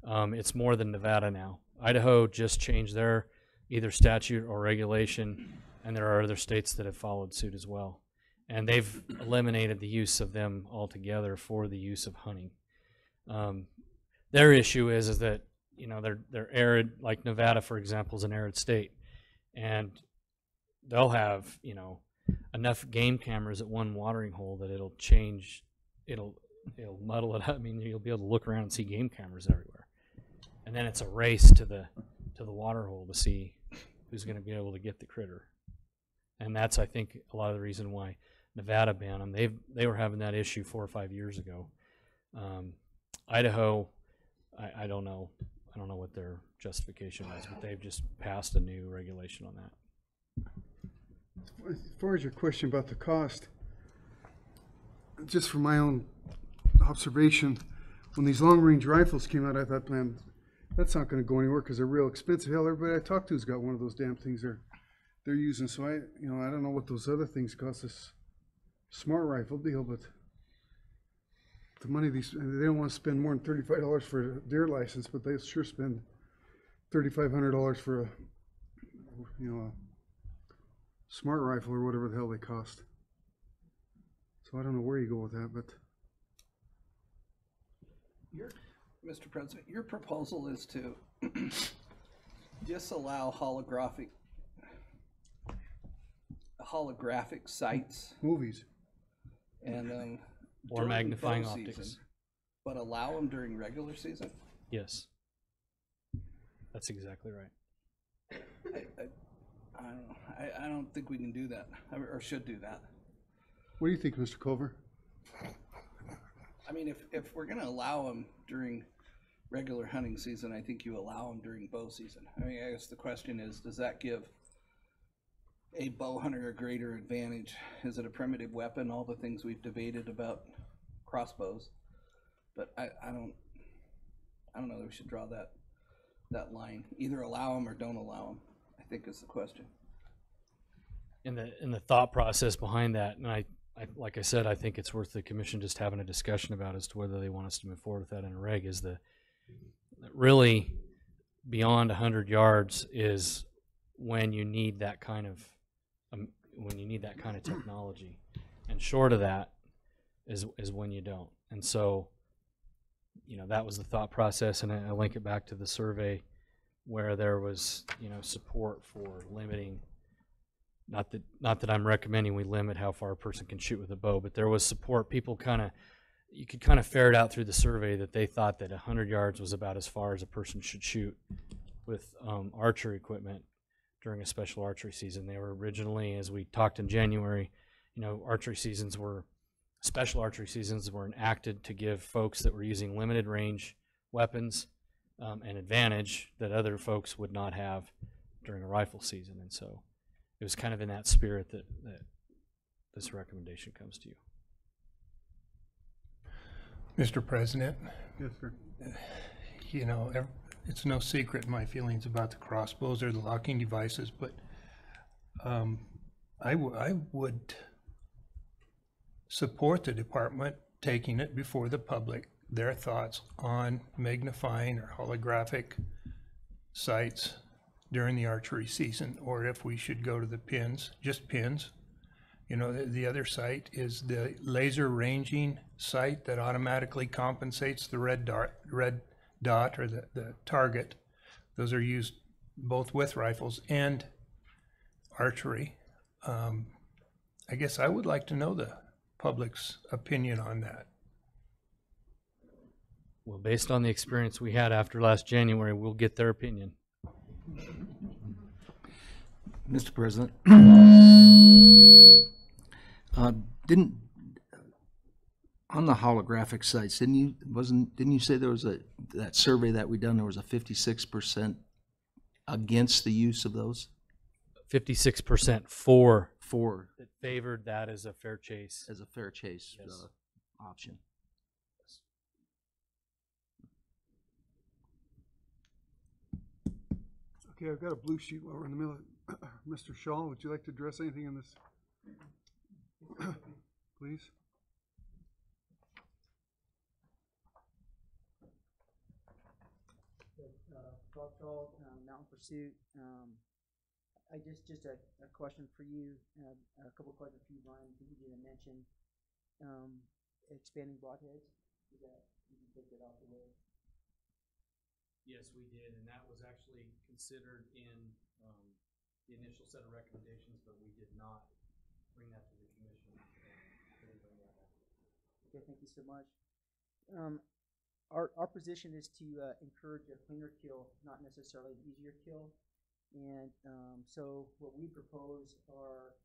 It's more than Nevada now. Idaho just changed their either statute or regulation, and there are other states that have followed suit as well. And they've eliminated the use of them altogether for the use of hunting. Their issue is that they're arid, like Nevada, for example, is an arid state, and they'll have enough game cameras at one watering hole that it'll muddle it up. I mean, you'll be able to look around and see game cameras everywhere, and then it's a race to the water hole to see who's going to be able to get the critter. And that's, I think, a lot of the reason why Nevada banned them. They were having that issue 4 or 5 years ago. Idaho, I don't know. I don't know what their justification was, but they've just passed a new regulation on that.
As far as your question about the cost, just from my own observation, when these long-range rifles came out, I thought, man, that's not going to go anywhere because they're real expensive. Hell, everybody I talked to has got one of those damn things they're using. So I don't know what those other things cost. This smart rifle deal, but the money they don't want to spend more than $35 for a deer license, but they sure spend $3,500 for a smart rifle or whatever the hell they cost. So I don't know where you go with that, but
Mr. President, your proposal is to disallow holographic sights,
movies,
and
or magnifying optics,
season, but allow them during regular season?
Yes, that's exactly right.
I don't know. I don't think we can do that, or should do that.
What do you think, Mr. Culver?
I mean, if we're going to allow them during regular hunting season, I think you allow them during bow season. I mean, I guess the question is, does that give a bow hunter a greater advantage? Is it a primitive weapon? All the things we've debated about crossbows, but I don't know that we should draw that line. Either allow them or don't allow them, I think is the question.
In the thought process behind that, and I like I said, I think it's worth the commission just having a discussion about as to whether they want us to move forward with that in a reg. Is really beyond 100 yards is when you need that kind of technology, and short of that is when you don't. And so, that was the thought process, and I link it back to the survey where there was support for limiting. Not that I'm recommending we limit how far a person can shoot with a bow, but there was support. People you could kind of ferret out through the survey that they thought that 100 yards was about as far as a person should shoot with archery equipment during a special archery season. They were originally, as we talked in January, special archery seasons were enacted to give folks that were using limited range weapons an advantage that other folks would not have during a rifle season. And so it was kind of in that spirit that this recommendation comes to you.
Mr. President,
Yes, sir.
you know, it's no secret my feelings about the crossbows or the locking devices, but I would support the department taking it before the public, their thoughts on magnifying or holographic sights during the archery season, or if we should go to the pins, just pins. You know, the other sight is the laser ranging sight that automatically compensates the red dot or the target. Those are used both with rifles and archery. I guess I would like to know the public's opinion on that.
Well, based on the experience we had after last January, we'll get their opinion.
Mr. President, didn't on the holographic sites, didn't you say there was that survey that we done, there was a 56% against the use of those?
56% for
that
favored that as a fair chase.
As a fair chase
Yes.
Option.
Okay, I've got a blue sheet while we're in the middle. Mr. Shaw, would you like to address anything in this? Please.
Shaw, Mountain Pursuit. I just a question for you, a couple of questions for you, Brian. You didn't mention expanding broadheads. Is that, you can take that off the list?
Yes, we did, and that was actually considered in the initial set of recommendations, but we did not bring that to the commission.
Okay, thank you so much. Our position is to encourage a cleaner kill, not necessarily an easier kill. And so what we propose are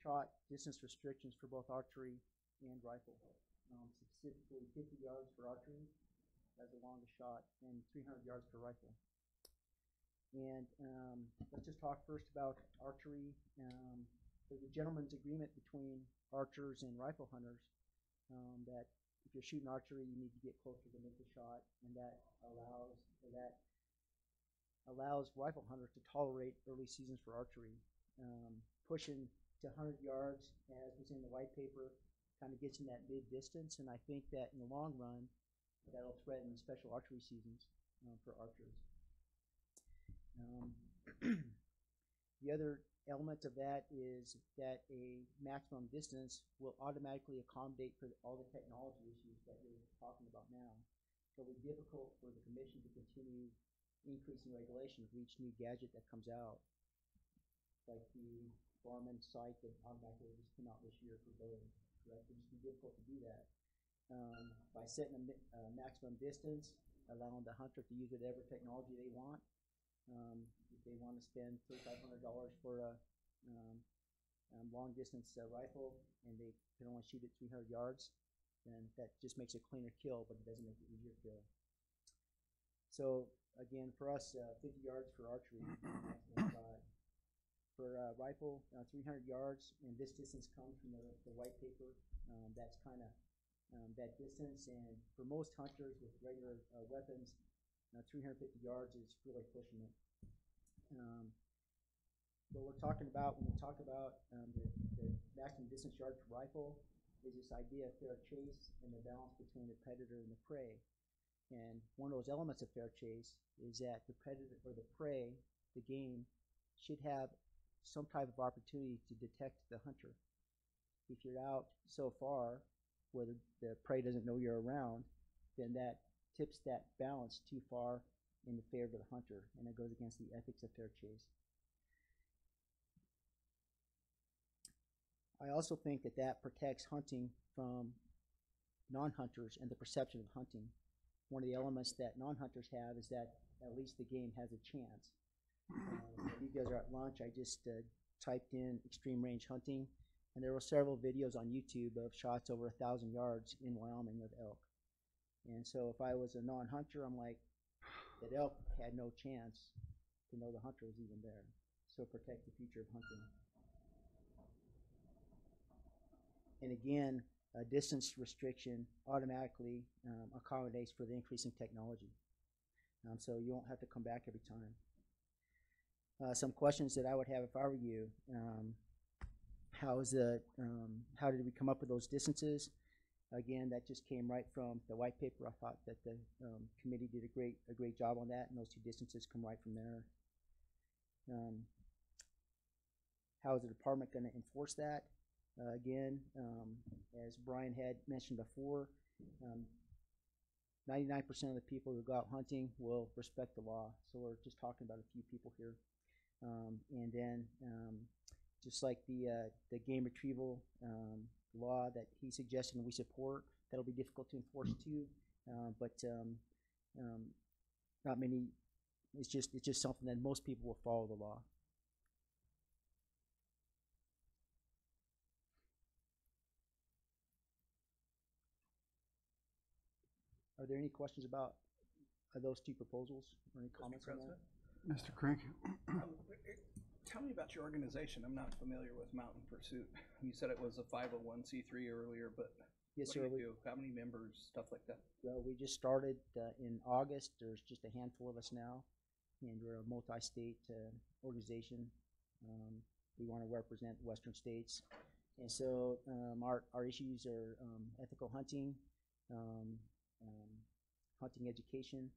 shot distance restrictions for both archery and rifle. Specifically 50 yards for archery as the longest shot and 300 yards per rifle. And let's just talk first about archery. There's a gentleman's agreement between archers and rifle hunters that if you're shooting archery, you need to get closer to make the shot, and that allows rifle hunters to tolerate early seasons for archery. Pushing to 100 yards, as was in the white paper, kind of gets in that mid-distance, and I think that in the long run, that'll threaten special archery seasons for archers. The other element of that is that a maximum distance will automatically accommodate for all the technology issues that you're talking about now. So it'll be difficult for the commission to continue increasing regulation for each new gadget that comes out, like the Garmin sight that automatically just came out this year for bow. Correct? It's be difficult to do that. By setting a maximum distance, allowing the hunter to use whatever technology they want. If they want to spend $3,500 for a long distance rifle and they can only shoot at 300 yards, then that just makes a cleaner kill, but it doesn't make it easier kill. So again, for us, 50 yards for archery, for rifle, 300 yards, and this distance comes from the white paper. That's kind of that distance, and for most hunters with regular weapons, 350 yards is really pushing it. What we're talking about when we talk about the maximum distance yard for rifle is this idea of fair chase and the balance between the predator and the prey. And one of those elements of fair chase is that the predator or the prey, the game, should have some type of opportunity to detect the hunter. If you're out so far where the prey doesn't know you're around, then that tips that balance too far in the favor of the hunter, and it goes against the ethics of fair chase. I also think that that protects hunting from non-hunters and the perception of hunting. One of the elements that non-hunters have is that at least the game has a chance. If you guys are at lunch, I just typed in extreme range hunting, and there were several videos on YouTube of shots over 1,000 yards in Wyoming of elk. And so if I was a non-hunter, I'm like, that elk had no chance to know the hunter was even there. So protect the future of hunting. And again, a distance restriction automatically accommodates for the increasing technology. So you won't have to come back every time. Some questions that I would have if I were you: how did we come up with those distances? Again, that just came right from the white paper. I thought that the committee did a great job on that, and those two distances come right from there. How is the department going to enforce that? Again, as Brian had mentioned before, 99% of the people who go out hunting will respect the law. So we're just talking about a few people here. And then just like the game retrieval law that he suggested and we support, that'll be difficult to enforce too. But not many. It's just something that most people will follow the law. Are there any questions about those two proposals or any comments on that?
Mr. Crank?
Tell me about your organization. I'm not familiar with Mountain Pursuit. You said it was a 501c3 earlier, but
Yes,
what
sir.
do you do? How many members, stuff like that?
Well, we just started in August. There's just a handful of us now, and we're a multi-state organization. We want to represent Western states, and so our issues are ethical hunting, hunting education,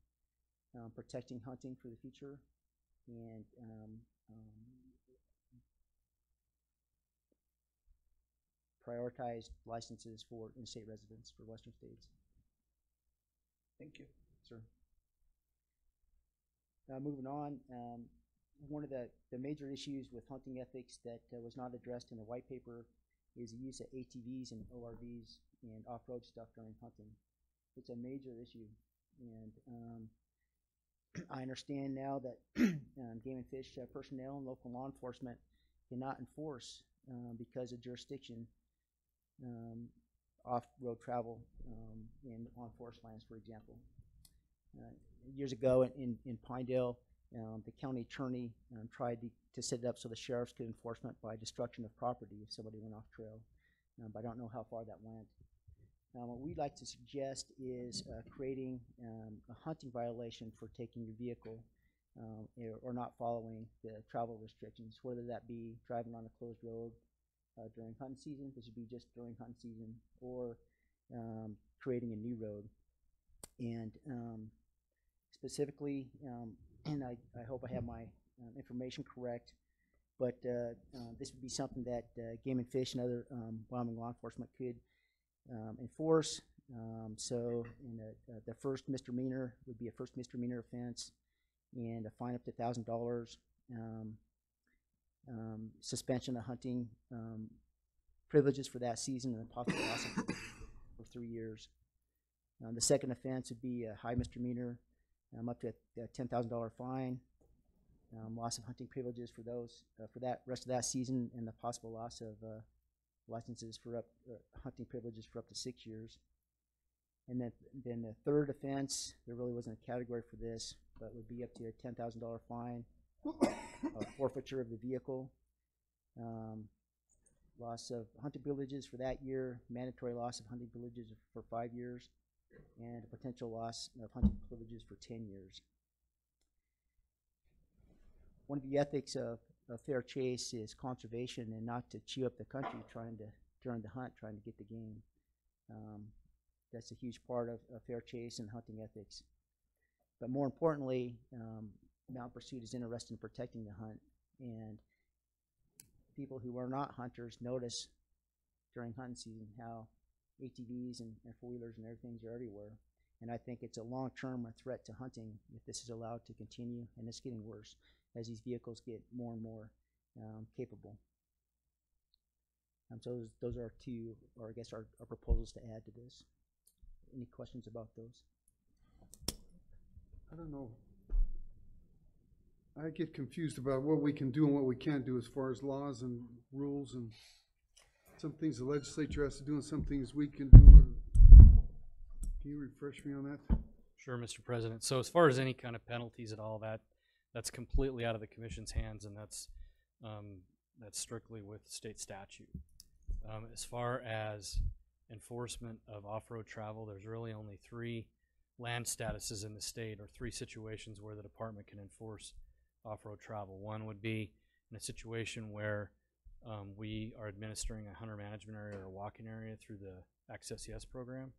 protecting hunting for the future, and prioritized licenses for in-state residents for Western states.
Thank you.
Sir. Moving on, one of the major issues with hunting ethics that was not addressed in the white paper is the use of ATVs and ORVs and off-road stuff during hunting. It's a major issue, and I understand now that Game and Fish personnel and local law enforcement cannot enforce because of jurisdiction off-road travel on forest lands, for example. Years ago in Pinedale, the county attorney tried to set it up so the sheriffs could enforcement by destruction of property if somebody went off trail, but I don't know how far that went. What we'd like to suggest is creating a hunting violation for taking your vehicle or not following the travel restrictions, whether that be driving on a closed road during hunting season, this would be just during hunting season, or creating a new road. And specifically, and I hope I have my information correct, but this would be something that Game and Fish and other Wyoming law enforcement could enforce. So the first misdemeanor would be a first misdemeanor offense and a fine up to $1,000, suspension of hunting privileges for that season, and a possible loss for 3 years. The second offense would be a high misdemeanor, up to a $10,000 fine, loss of hunting privileges for those for that rest of that season, and the possible loss of licenses for hunting privileges for up to 6 years. And then the third offense, there really wasn't a category for this, but would be up to a $10,000 fine, forfeiture of the vehicle, loss of hunting privileges for that year, mandatory loss of hunting privileges for 5 years, and a potential loss of hunting privileges for 10 years. One of the ethics of fair chase is conservation and not to chew up the country during the hunt, trying to get the game. That's a huge part of fair chase and hunting ethics. But more importantly, Mountain Pursuit is interested in protecting the hunt, and people who are not hunters notice during hunting season how ATVs and four-wheelers and everything are everywhere. And I think it's a long-term threat to hunting if this is allowed to continue, and it's getting worse as these vehicles get more and more capable. So those are two, or I guess our proposals to add to this. Any questions about those?
I don't know. I get confused about what we can do and what we can't do as far as laws and rules, and some things the legislature has to do and some things we can do. Can Can you refresh me on that?
Sure, Mr. President. So as far as any kind of penalties at all, that's completely out of the commission's hands, and that's strictly with state statute. As far as enforcement of off-road travel, there's really only 3 land statuses in the state, or 3 situations where the department can enforce off-road travel. One would be in a situation where we are administering a hunter management area or a walking area through the Access Yes program,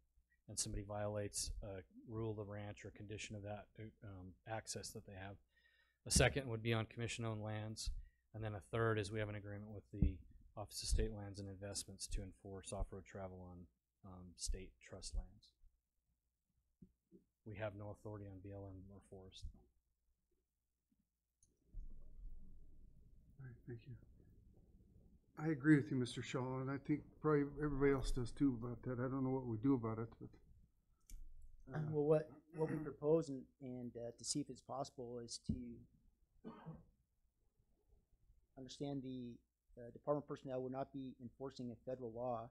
and somebody violates a rule of the ranch or condition of that access that they have. A second would be on commission-owned lands, and then a third is we have an agreement with the Office of State Lands and Investments to enforce off-road travel on state trust lands. We have no authority on BLM or forest.
All right, thank you. I agree with you, Mr. Shaw, and I think probably everybody else does too about that. I don't know what we do about it, but.
Well, what we propose and to see if it's possible is to understand the department personnel will not be enforcing a federal law,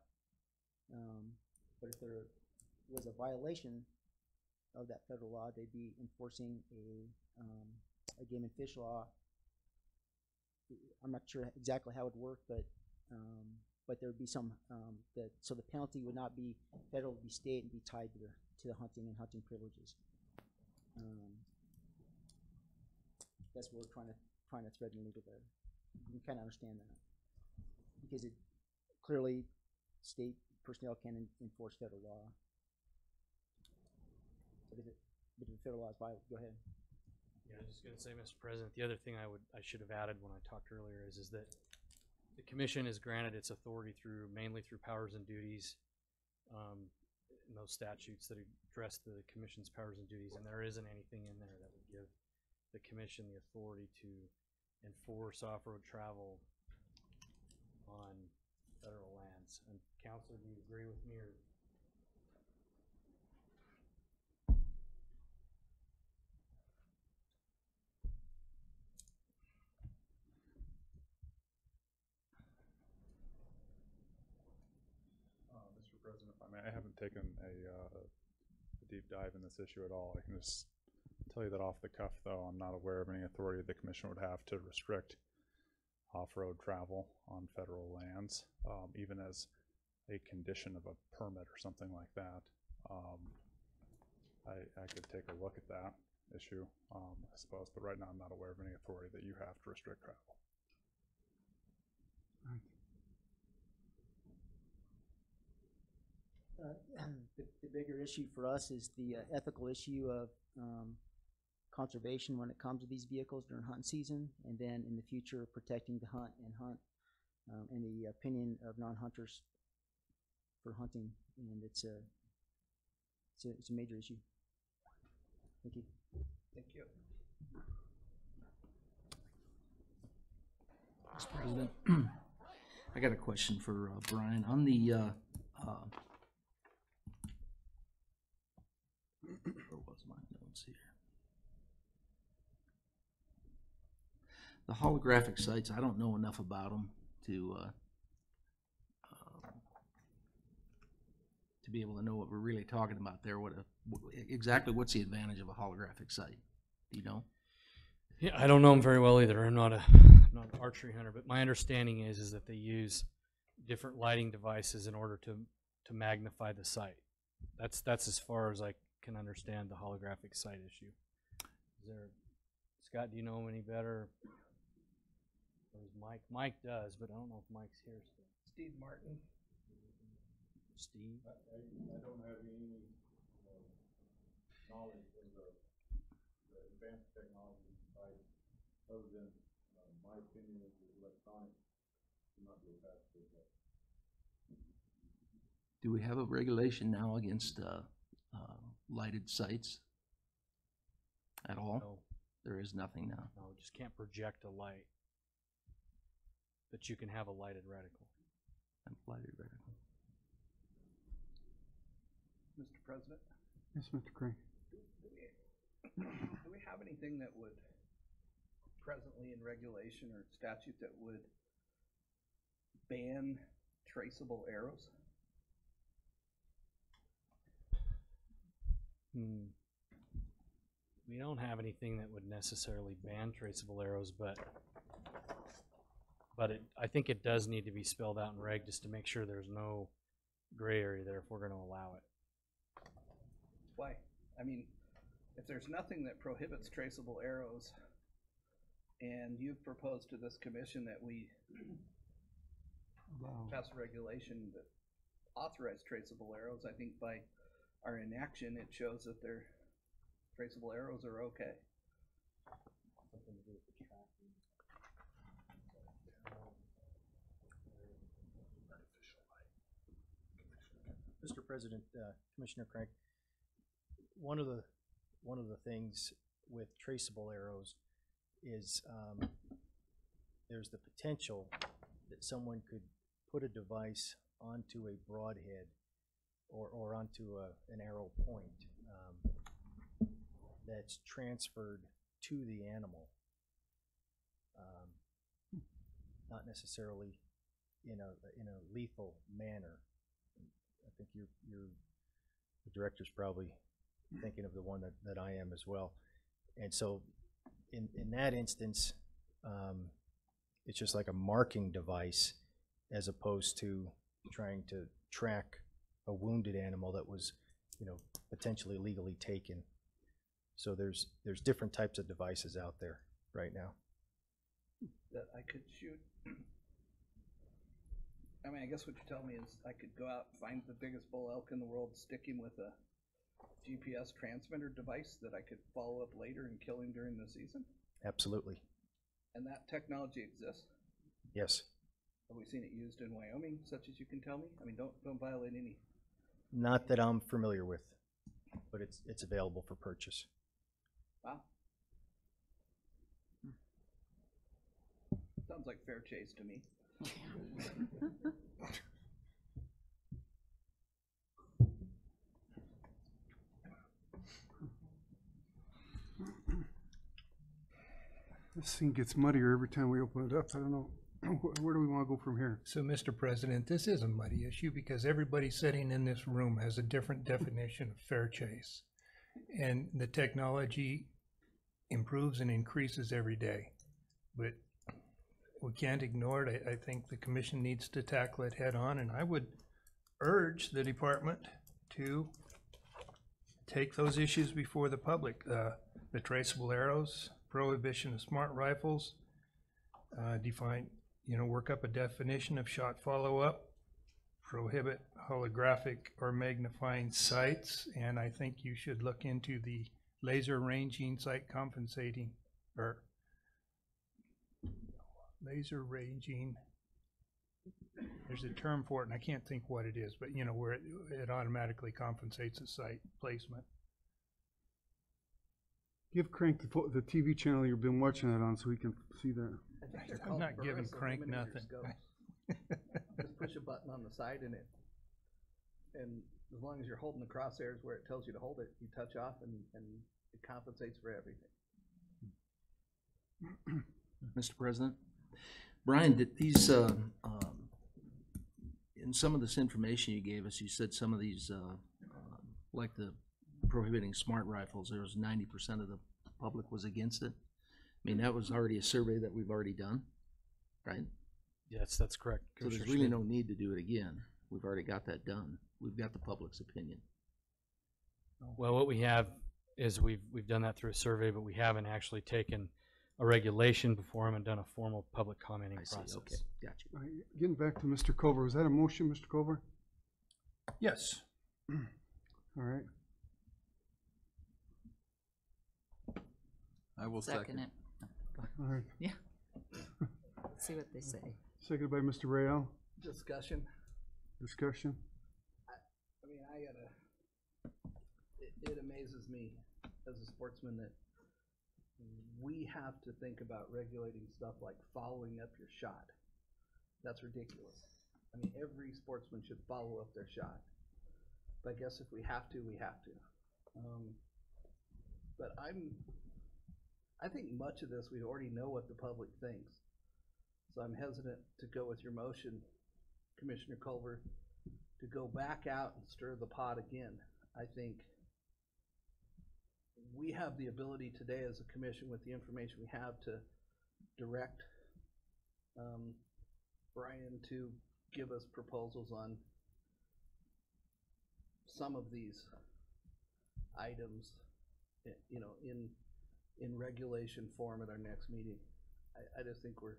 but if there was a violation of that federal law, they'd be enforcing a game and fish law. I'm not sure exactly how it would work, but there would be some so the penalty would not be federal, it would be state and be tied to the hunting and hunting privileges. That's what we're trying to thread the needle there. You can kind of understand that because it clearly state personnel can enforce federal law. But if the federal law is violated, go ahead.
Yeah, I was just going to say, Mr. President, the other thing I should have added when I talked earlier is that the commission is granted its authority mainly through powers and duties in those statutes that address the commission's powers and duties, and there isn't anything in there that would give the commission the authority to enforce off-road travel on federal lands. And Counselor, do you agree with me, or?
Mr. President, if I may, I haven't taken a deep dive in this issue at all. I can just tell you that off the cuff, though, I'm not aware of any authority the commission would have to restrict off-road travel on federal lands, even as a condition of a permit or something like that. I could take a look at that issue, I suppose, but right now I'm not aware of any authority that you have to restrict travel.
The bigger issue for us is the ethical issue of conservation when it comes to these vehicles during hunting season, and then in the future protecting the hunt and the opinion of non-hunters for hunting, and it's a major issue. Thank you.
Thank you.
Mr. President, I got a question for Brian on the where was my notes here? The holographic sites, I don't know enough about them to be able to know what we're really talking about there. Exactly what's the advantage of a holographic site? Do you know?
Yeah, I don't know them very well either. I'm not an archery hunter, but my understanding is that they use different lighting devices in order to magnify the site. That's as far as I can understand the holographic site issue. Scott, do you know him any better? Or is Mike? Mike does, but I don't know if Mike's here still.
Steve Martin.
Steve?
I don't have any knowledge of the advanced technology side, other than my opinion is that electronics do not go past that.
Do we have a regulation now against lighted sites at all?
No.
There is nothing now.
No, just can't project a light. But you can have a lighted reticle.
Lighted reticle.
Mr. President?
Yes, Mr. Crane.
Do we have anything that would presently in regulation or statute that would ban traceable arrows?
We don't have anything that would necessarily ban traceable arrows, but I think it does need to be spelled out in reg just to make sure there's no gray area there if we're going to allow it.
Why? I mean, if there's nothing that prohibits traceable arrows, and you've proposed to this commission that we pass a regulation that authorize traceable arrows, I think by our inaction, it shows that their traceable arrows are okay.
Something to do with the tracking.
Mr. President, Commissioner Crank, one of the things with traceable arrows is there's the potential that someone could put a device onto a broadhead or onto an arrow point that's transferred to the animal, not necessarily in a lethal manner. I think the director's probably thinking of the one that I am as well. And so in that instance, it's just like a marking device as opposed to trying to track a wounded animal that was, potentially illegally taken. So there's different types of devices out there right now.
That I could shoot. I mean, I guess what you tell me is I could go out and find the biggest bull elk in the world, stick him with a GPS transmitter device that I could follow up later and kill him during the season?
Absolutely.
And that technology exists?
Yes.
Have we seen it used in Wyoming, such as you can tell me? I mean, don't violate any.
Not that I'm familiar with, but it's available for purchase.
Wow. Sounds like fair chase to me.
This thing gets muddier every time we open it up. I don't know. Where do we want to go from here?
So, Mr. President, this is a muddy issue because everybody sitting in this room has a different definition of fair chase. And the technology improves and increases every day. But we can't ignore it. I think the commission needs to tackle it head on, and I would urge the department to take those issues before the public. The traceable arrows, prohibition of smart rifles, work up a definition of shot follow-up, prohibit holographic or magnifying sights, and I think you should look into the laser ranging sight compensating, or laser ranging, there's a term for it and I can't think what it is, but where it automatically compensates a site placement.
Give Crank the TV channel you've been watching that on so we can see that.
I'm not giving Crank nothing.
Just push a button on the side and as long as you're holding the crosshairs where it tells you to hold it, you touch off and it compensates for everything.
Mr. President, Brian, did these, in some of this information you gave us, you said some of these, like the prohibiting smart rifles, there was 90% of the public was against it. I mean, that was already a survey that we've already done, right?
Yes, that's correct.
So there's really no need to do it again. We've already got that done. We've got the public's opinion.
Well, what we have is we've done that through a survey, but we haven't actually taken a regulation before them and done a formal public commenting process.
Okay, gotcha.
Getting back to Mr. Culver, was that a motion, Mr. Culver?
Yes.
All right.
I will second
it.
All right.
Yeah. Let's see what they say.
Seconded by Mr. Rayo.
Discussion.
Discussion.
I mean, it amazes me as a sportsman that we have to think about regulating stuff like following up your shot. That's ridiculous. I mean, every sportsman should follow up their shot. But I guess if we have to, we have to. But I think much of this, we already know what the public thinks. So I'm hesitant to go with your motion, Commissioner Culver, to go back out and stir the pot again. I think we have the ability today as a commission with the information we have to direct Brian to give us proposals on some of these items, you know, in regulation form at our next meeting. I just think we're